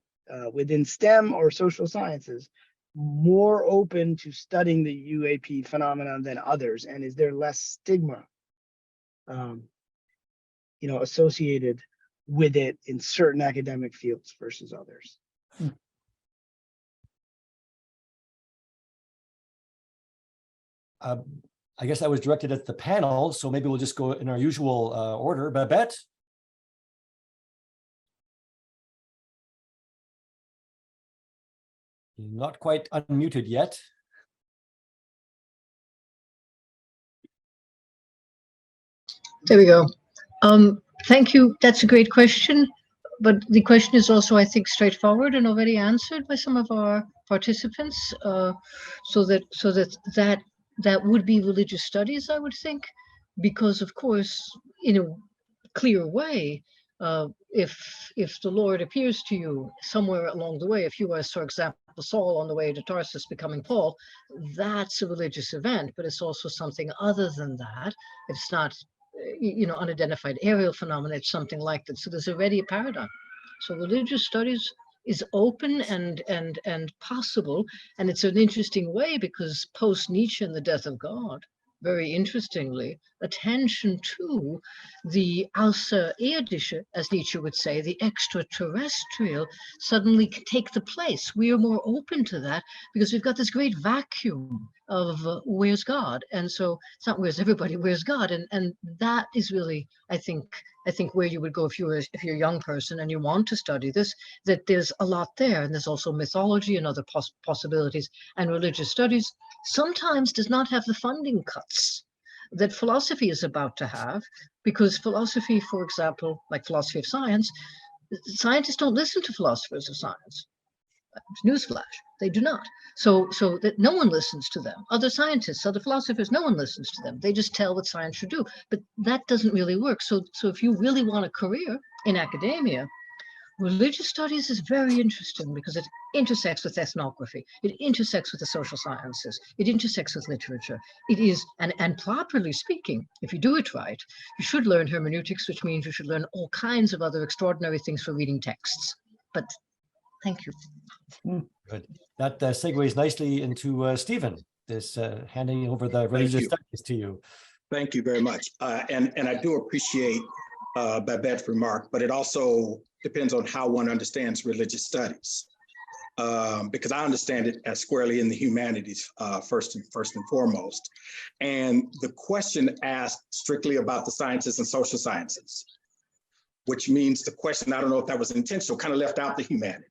within STEM or social sciences more open to studying the UAP phenomenon than others? And is there less stigma associated with it in certain academic fields versus others? I guess that was directed at the panel, so maybe we'll just go in our usual order. Babette? Not quite unmuted yet. There we go. Thank you. That's a great question. But the question is also, I think, straightforward and already answered by some of our participants. So that would be religious studies, I would think, because of course, in a clear way, if the Lord appears to you somewhere along the way, if you are, for example, Saul on the way to Tarsus becoming Paul, that's a religious event, but it's also something other than that. It's not, unidentified aerial phenomena, it's something like that. So there's already a paradigm. So religious studies is open and possible. And it's an interesting way because post-Nietzsche and the death of God, very interestingly, attention to the Außerirdische, as Nietzsche would say, the extraterrestrial, suddenly can take the place. We are more open to that because we've got this great vacuum of where's God? And so it's not where's everybody, where's God? And that is really, I think where you would go if you're a young person and you want to study this, that there's a lot there. And there's also mythology and other possibilities. And religious studies sometimes does not have the funding cuts that philosophy is about to have, because philosophy, for example, like philosophy of science, scientists don't listen to philosophers of science. Newsflash, they do not. So that no one listens to them. Other scientists, other philosophers, no one listens to them. They just tell what science should do. But that doesn't really work. So if you really want a career in academia, religious studies is very interesting because it intersects with ethnography. It intersects with the social sciences. It intersects with literature. It is, and properly speaking, if you do it right, you should learn hermeneutics, which means you should learn all kinds of other extraordinary things for reading texts. But thank you. Good. That segues nicely into Stephen, this handing over the religious studies to you. Thank you very much. And I do appreciate Babette's remark, but it also depends on how one understands religious studies. Because I understand it as squarely in the humanities first and foremost. And the question asked strictly about the sciences and social sciences, which means the question, I don't know if that was intentional, kind of left out the humanities.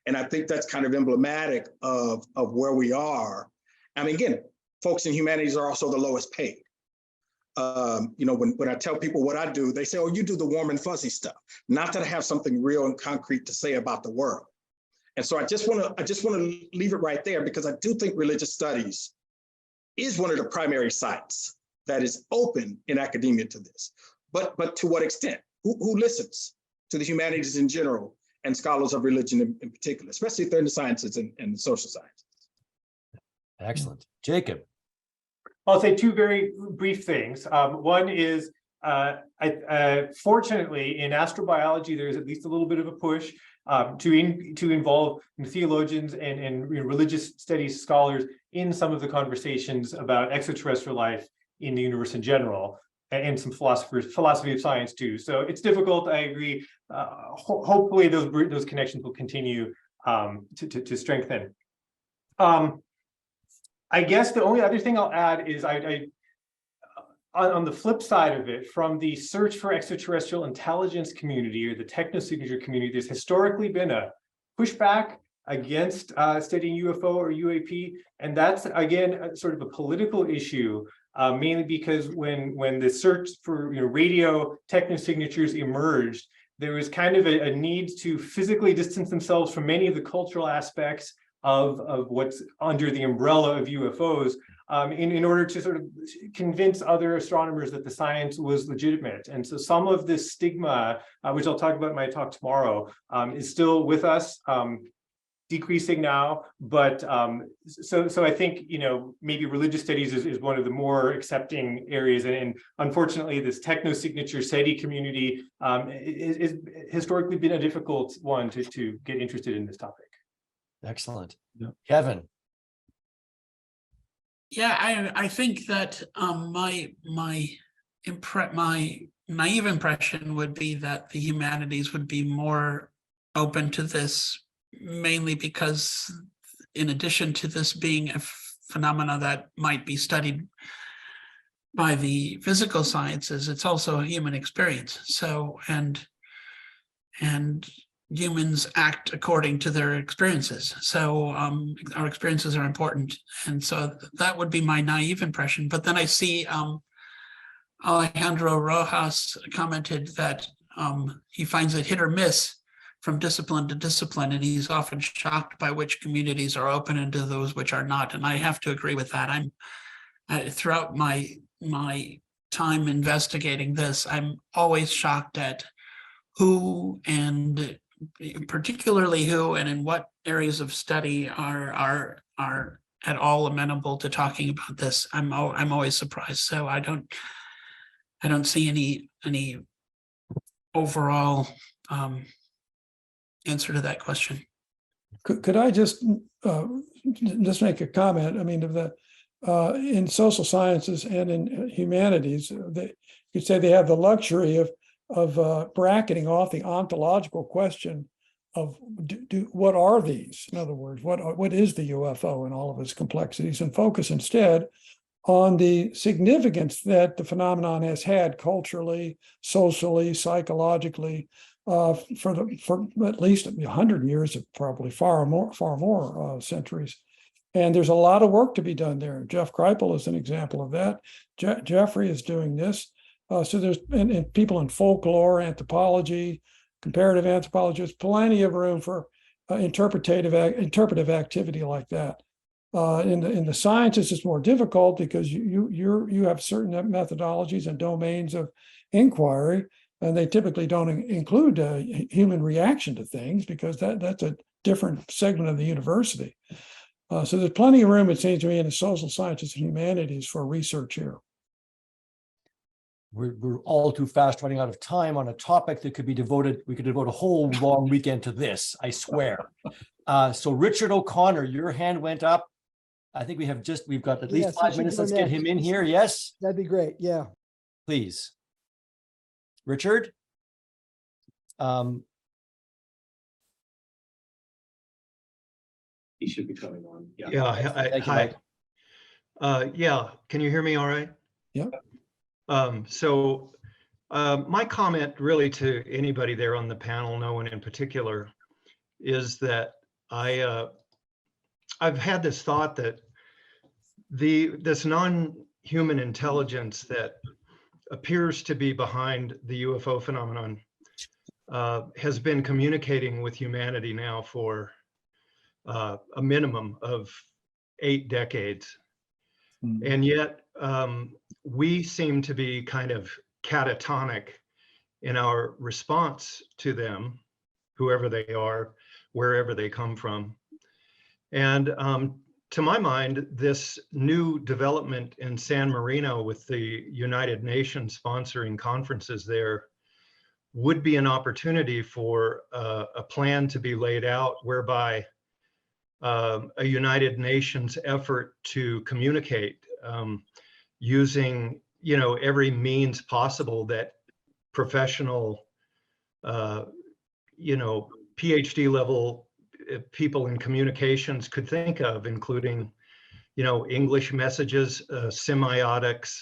And I think that's kind of emblematic of where we are. I mean, again, folks in humanities are also the lowest paid. When I tell people what I do, they say, oh, you do the warm and fuzzy stuff. Not that I have something real and concrete to say about the world. And so I just want to leave it right there, because I do think religious studies is one of the primary sites that is open in academia to this. But to what extent? Who listens to the humanities in general and scholars of religion in particular, especially if they're in the sciences and social sciences? Excellent. Jacob. I'll say two very brief things. One is, fortunately, in astrobiology, there's at least a little bit of a push to involve theologians and religious studies scholars in some of the conversations about extraterrestrial life in the universe in general, and some philosophy of science too. So it's difficult, I agree. Hopefully those connections will continue to strengthen. I guess the only other thing I'll add is on the flip side of it, from the search for extraterrestrial intelligence community or the technosignature community, there's historically been a pushback against studying UFO or UAP, and that's again sort of a political issue, mainly because when the search for radio technosignatures emerged, there was kind of a need to physically distance themselves from many of the cultural aspects of what's under the umbrella of UFOs, in order to sort of convince other astronomers that the science was legitimate. And so some of this stigma, which I'll talk about in my talk tomorrow, is still with us, decreasing now. But so I think, maybe religious studies is one of the more accepting areas. And unfortunately, this technosignature SETI community is historically been a difficult one to get interested in this topic. Excellent. Yeah. Kevin. Yeah, I think that my naive impression would be that the humanities would be more open to this, mainly because in addition to this being a phenomena that might be studied by the physical sciences, it's also a human experience. So and humans act according to their experiences. So our experiences are important. And so that would be my naive impression. But then I see Alejandro Rojas commented that he finds it hit or miss from discipline to discipline, and he's often shocked by which communities are open and to those which are not. And I have to agree with that. Throughout my time investigating this, I'm always shocked at who, and particularly who and in what areas of study are at all amenable to talking about this. I'm always surprised. So I don't see any overall answer to that question. Could I just make a comment? I mean, in social sciences and in humanities, you could say they have the luxury of bracketing off the ontological question of what are these? In other words, what is the UFO and all of its complexities, and focus instead on the significance that the phenomenon has had culturally, socially, psychologically, for at least 100 years, probably far more centuries. And there's a lot of work to be done there. Jeff Kripal is an example of that. Jeffrey is doing this. So there's and people in folklore, anthropology, comparative anthropology, there's plenty of room for interpretive activity like that. In the sciences, it's more difficult because you have certain methodologies and domains of inquiry, and they typically don't include human reaction to things because that's a different segment of the university. So there's plenty of room, it seems to me, in the social sciences and humanities for research here. We're all too fast running out of time on a topic that could be devoted. We could devote a whole long weekend to this, I swear. So Richard O'Connor, your hand went up. I think we've got at least 5 minutes. Let's get him in here. Yes. That'd be great. Yeah. Please. Richard. He should be coming on. Yeah. Thank you, Hi. Mike. Yeah. Can you hear me all right? Yeah. My comment really to anybody there on the panel, no one in particular, is that I've had this thought that this non-human intelligence that appears to be behind the UFO phenomenon has been communicating with humanity now for a minimum of 8 decades. And yet we seem to be kind of catatonic in our response to them, whoever they are, wherever they come from. And to my mind, this new development in San Marino with the United Nations sponsoring conferences there would be an opportunity for a plan to be laid out whereby a United Nations effort to communicate using, every means possible that professional, PhD level people in communications could think of, including, English messages, semiotics,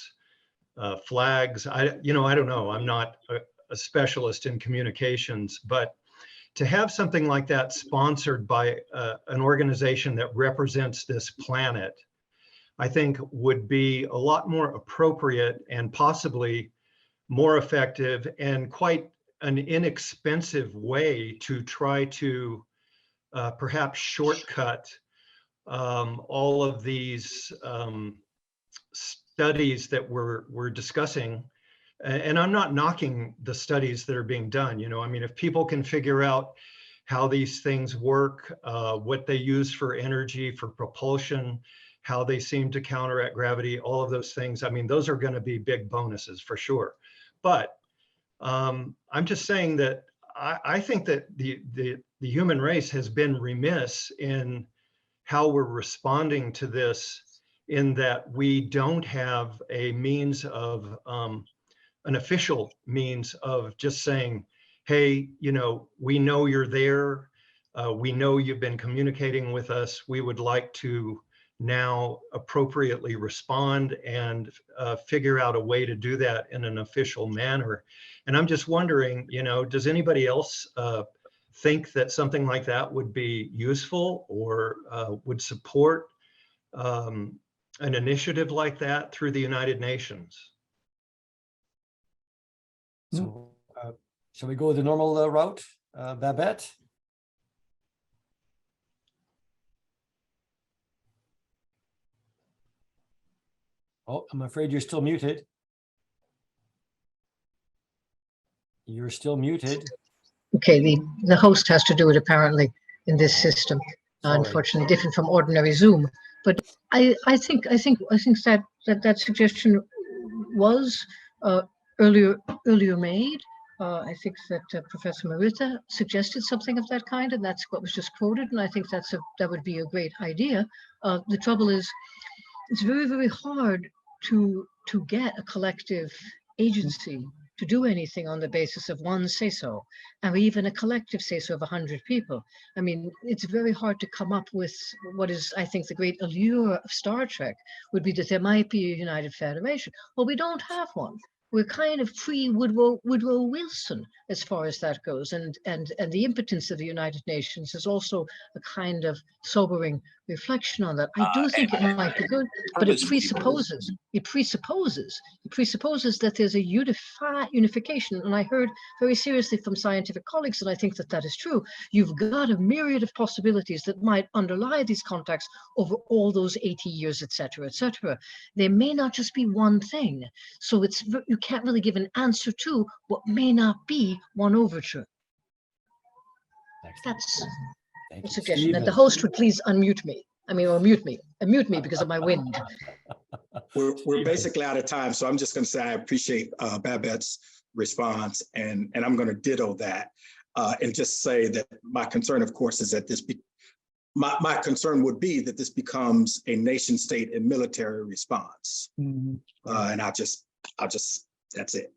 flags. I don't know. I'm not a specialist in communications, but to have something like that sponsored by an organization that represents this planet, I think would be a lot more appropriate and possibly more effective and quite an inexpensive way to try to perhaps shortcut all of these studies that we're discussing. And I'm not knocking the studies that are being done. If people can figure out how these things work, what they use for energy, for propulsion, how they seem to counteract gravity, all of those things, those are going to be big bonuses for sure. But I'm just saying that I think that the human race has been remiss in how we're responding to this, in that we don't have a means of an official means of just saying, hey, we know you're there. We know you've been communicating with us. We would like to now appropriately respond and figure out a way to do that in an official manner. And I'm just wondering, does anybody else think that something like that would be useful or would support an initiative like that through the United Nations? So shall we go the normal route, Babette? Oh, I'm afraid you're still muted. You're still muted. Okay, the host has to do it apparently in this system. Sorry. Unfortunately, different from ordinary Zoom. But I think that suggestion was earlier made. I think that Professor Marita suggested something of that kind, and that's what was just quoted. And I think that would be a great idea. The trouble is, it's very, very hard to get a collective agency to do anything on the basis of one say-so, and even a collective say-so of 100 people. It's very hard to come up with what is, I think, the great allure of Star Trek would be that there might be a United Federation. Well, we don't have one. We're kind of pre-Woodrow Wilson as far as that goes, and the impotence of the United Nations is also a kind of sobering reflection on that. I do think it might be good, but it presupposes that there's a unification. And I heard very seriously from scientific colleagues, and I think that is true. You've got a myriad of possibilities that might underlie these contacts over all those 80 years, et cetera, et cetera. There may not just be one thing. So you can't really give an answer to what may not be one overture. That's a suggestion. And the host would please unmute me. Or mute me because of my wind. We're basically out of time, so I'm just going to say I appreciate Babette's response, and I'm going to ditto that, and just say that my concern, of course, is that my concern would be that this becomes a nation state and military response, and I'll just that's it.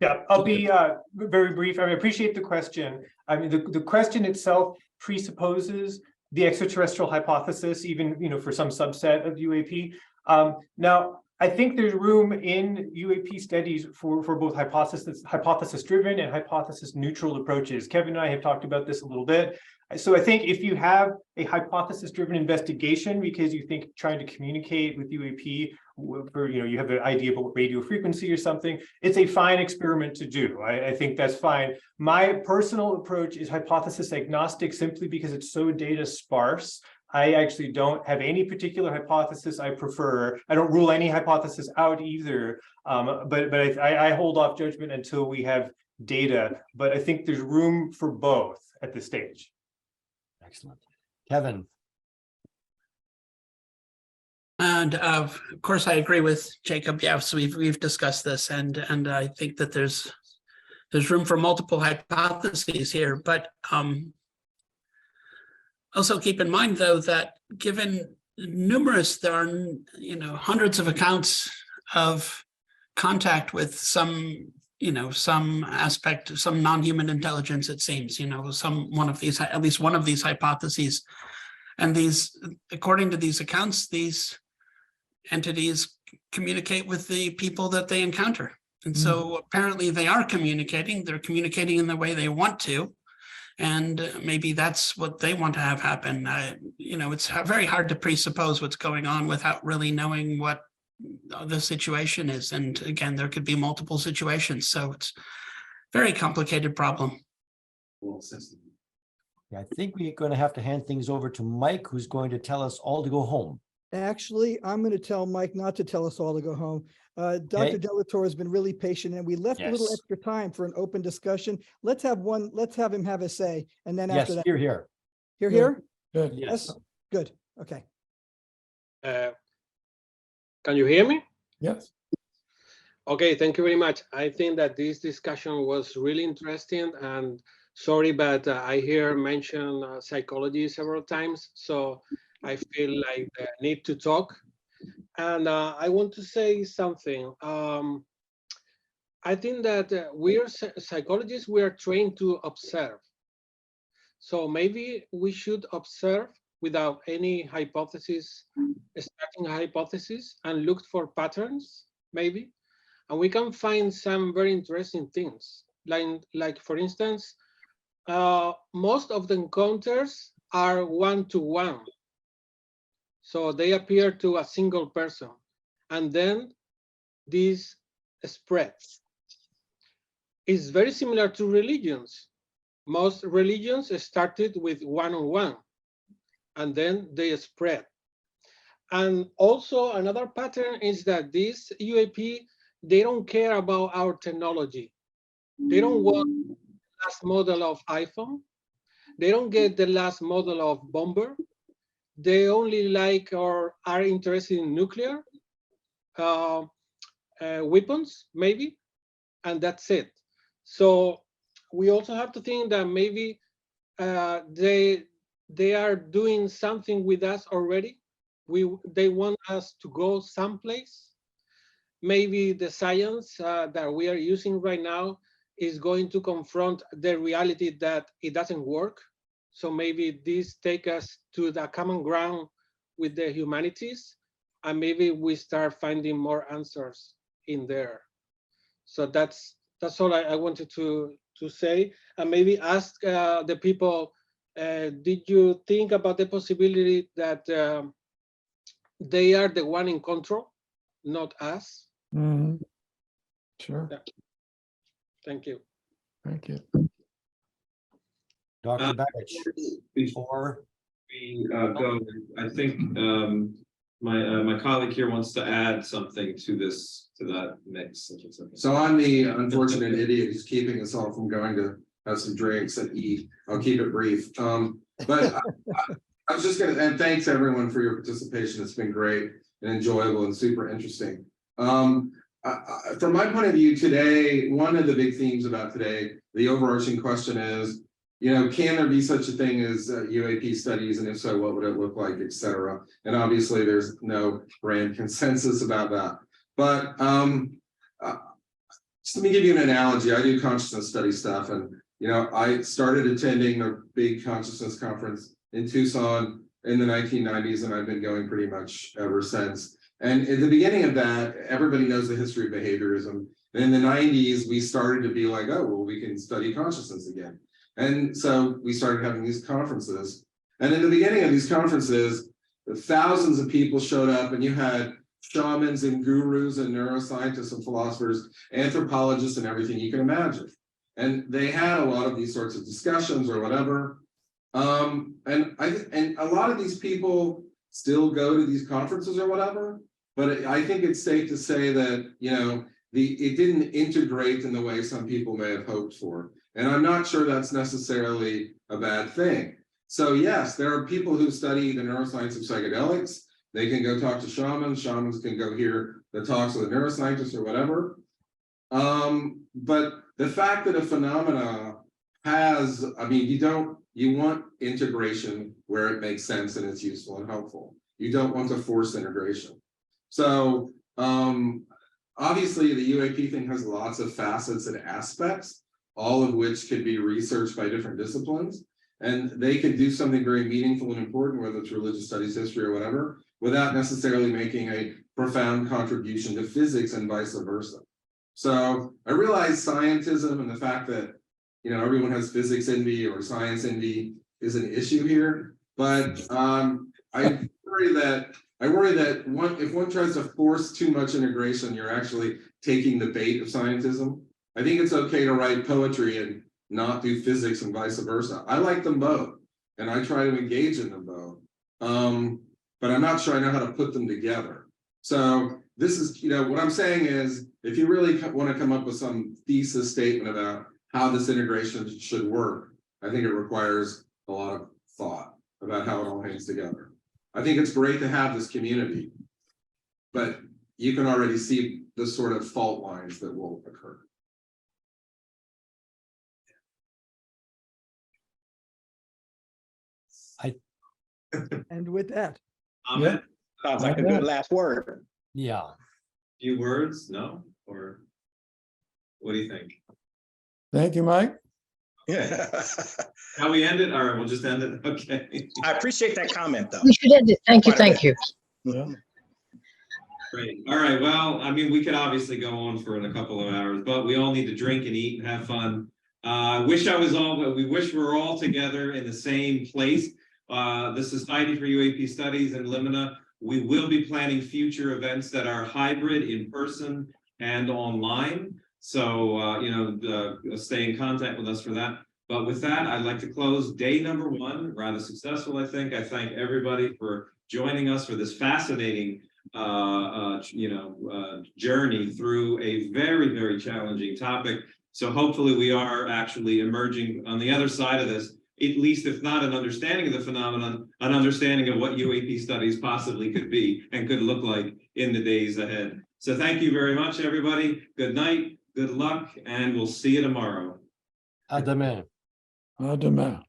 Yeah, I'll be very brief. I appreciate the question. The question itself presupposes the extraterrestrial hypothesis, even for some subset of UAP. Now, I think there's room in UAP studies for both hypothesis-driven and hypothesis-neutral approaches. Kevin and I have talked about this a little bit. So I think if you have a hypothesis-driven investigation because you think trying to communicate with UAP, you have an idea about radio frequency or something, it's a fine experiment to do. I think that's fine. My personal approach is hypothesis agnostic simply because it's so data sparse. I actually don't have any particular hypothesis I prefer. I don't rule any hypothesis out either, but I hold off judgment until we have data. But I think there's room for both at this stage. Excellent. Kevin. And of course, I agree with Jacob. Yeah, so we've discussed this, and I think that there's there's room for multiple hypotheses here, but also keep in mind, though, that given there are, hundreds of accounts of contact with some aspect, some non-human intelligence, it seems, at least one of these hypotheses. And according to these accounts, these entities communicate with the people that they encounter. And so apparently they are communicating. They're communicating in the way they want to. And maybe that's what they want to have happen. It's very hard to presuppose what's going on without really knowing what the situation is. And again, there could be multiple situations. So it's a very complicated problem. I think we're going to have to hand things over to Mike, who's going to tell us all to go home. Actually, I'm going to tell Mike not to tell us all to go home. Dr. Delatorre has been really patient, and we left a little extra time for an open discussion. Let's have him have a say, and then after that. Hear, hear. Hear, hear? Good. Yes. Good. Okay. Can you hear me? Yes. Okay, thank you very much. I think that this discussion was really interesting, and sorry, but I hear mention psychology several times, so I feel like the need to talk. And I want to say something. I think that we are psychologists, we are trained to observe. So maybe we should observe without any hypothesis, starting a hypothesis, and look for patterns, maybe. And we can find some very interesting things. Like for instance, most of the encounters are one-to-one. So they appear to a single person, and then this spreads. It's very similar to religions. Most religions started with one-on-one, and then they spread. And also another pattern is that this UAP, they don't care about our technology. They don't want the last model of iPhone. They don't get the last model of bomber. They only like or are interested in nuclear weapons, maybe, and that's it. So we also have to think that maybe they are doing something with us already. They want us to go someplace. Maybe the science that we are using right now is going to confront the reality that it doesn't work. So maybe this take us to the common ground with the humanities, and maybe we start finding more answers in there. So that's all I wanted to say, and maybe ask the people, did you think about the possibility that they are the one in control, not us? Sure. Yeah. Thank you. Thank you. Dr. Babbage. Before we go, I think my colleague here wants to add something to that mix. So I'm the unfortunate idiot who's keeping us all from going to have some drinks and eat. I'll keep it brief. But I was just and thanks everyone for your participation. It's been great and enjoyable and super interesting. From my point of view today, one of the big themes about today, the overarching question is, can there be such a thing as UAP studies, and if so, what would it look like, et cetera? And obviously there's no grand consensus about that. But just let me give you an analogy. I do consciousness study stuff, and I started attending a big consciousness conference in Tucson in the 1990s, and I've been going pretty much ever since. And at the beginning of that, everybody knows the history of behaviorism. And in the 90s, we started to be like, oh, well, we can study consciousness again. And so we started having these conferences. And in the beginning of these conferences, thousands of people showed up, and you had shamans and gurus and neuroscientists and philosophers, anthropologists, and everything you can imagine. And they had a lot of these sorts of discussions or whatever. And a lot of these people still go to these conferences or whatever, but I think it's safe to say that, it didn't integrate in the way some people may have hoped for. And I'm not sure that's necessarily a bad thing. So yes, there are people who study the neuroscience of psychedelics. They can go talk to shamans. Shamans can go hear the talks of the neuroscientists or whatever. But the fact that a phenomena has, I mean, you want integration where it makes sense and it's useful and helpful. You don't want to force integration. So obviously the UAP thing has lots of facets and aspects, all of which could be researched by different disciplines. And they could do something very meaningful and important, whether it's religious studies, history, or whatever, without necessarily making a profound contribution to physics and vice versa. So I realize scientism and the fact that, you know, everyone has physics envy or science envy is an issue here, but I worry that if one tries to force too much integration, you're actually taking the bait of scientism. I think it's okay to write poetry and not do physics and vice versa. I like them both, and I try to engage in them both. But I'm not sure I know how to put them together. So this is, you know, what I'm saying is, if you really want to come up with some thesis statement about how this integration should work, I think it requires a lot of thought about how it all hangs together. I think it's great to have this community, but you can already see the sort of fault lines that will occur. And with that, Comment? Sounds like a good last word. Yeah. Few words? No? Or what do you think? Thank you, Mike. Yeah. How we end it? All right, we'll just end it. Okay. I appreciate that comment, though. We should end it. Thank you, Quite a thank you. Great. All right. Well, I mean, we could obviously go on for a couple of hours, but we all need to drink and eat and have fun. We wish we were all together in the same place. The Society for UAP Studies in Limina. We will be planning future events that are hybrid, in person and online. So, stay in contact with us for that. But with that, I'd like to close day number 1, rather successful, I think. I thank everybody for joining us for this fascinating journey through a very, very challenging topic. So hopefully we are actually emerging on the other side of this, at least if not an understanding of the phenomenon, an understanding of what UAP studies possibly could be and could look like in the days ahead. So thank you very much, everybody. Good night, good luck, and we'll see you tomorrow. À demain. À demain.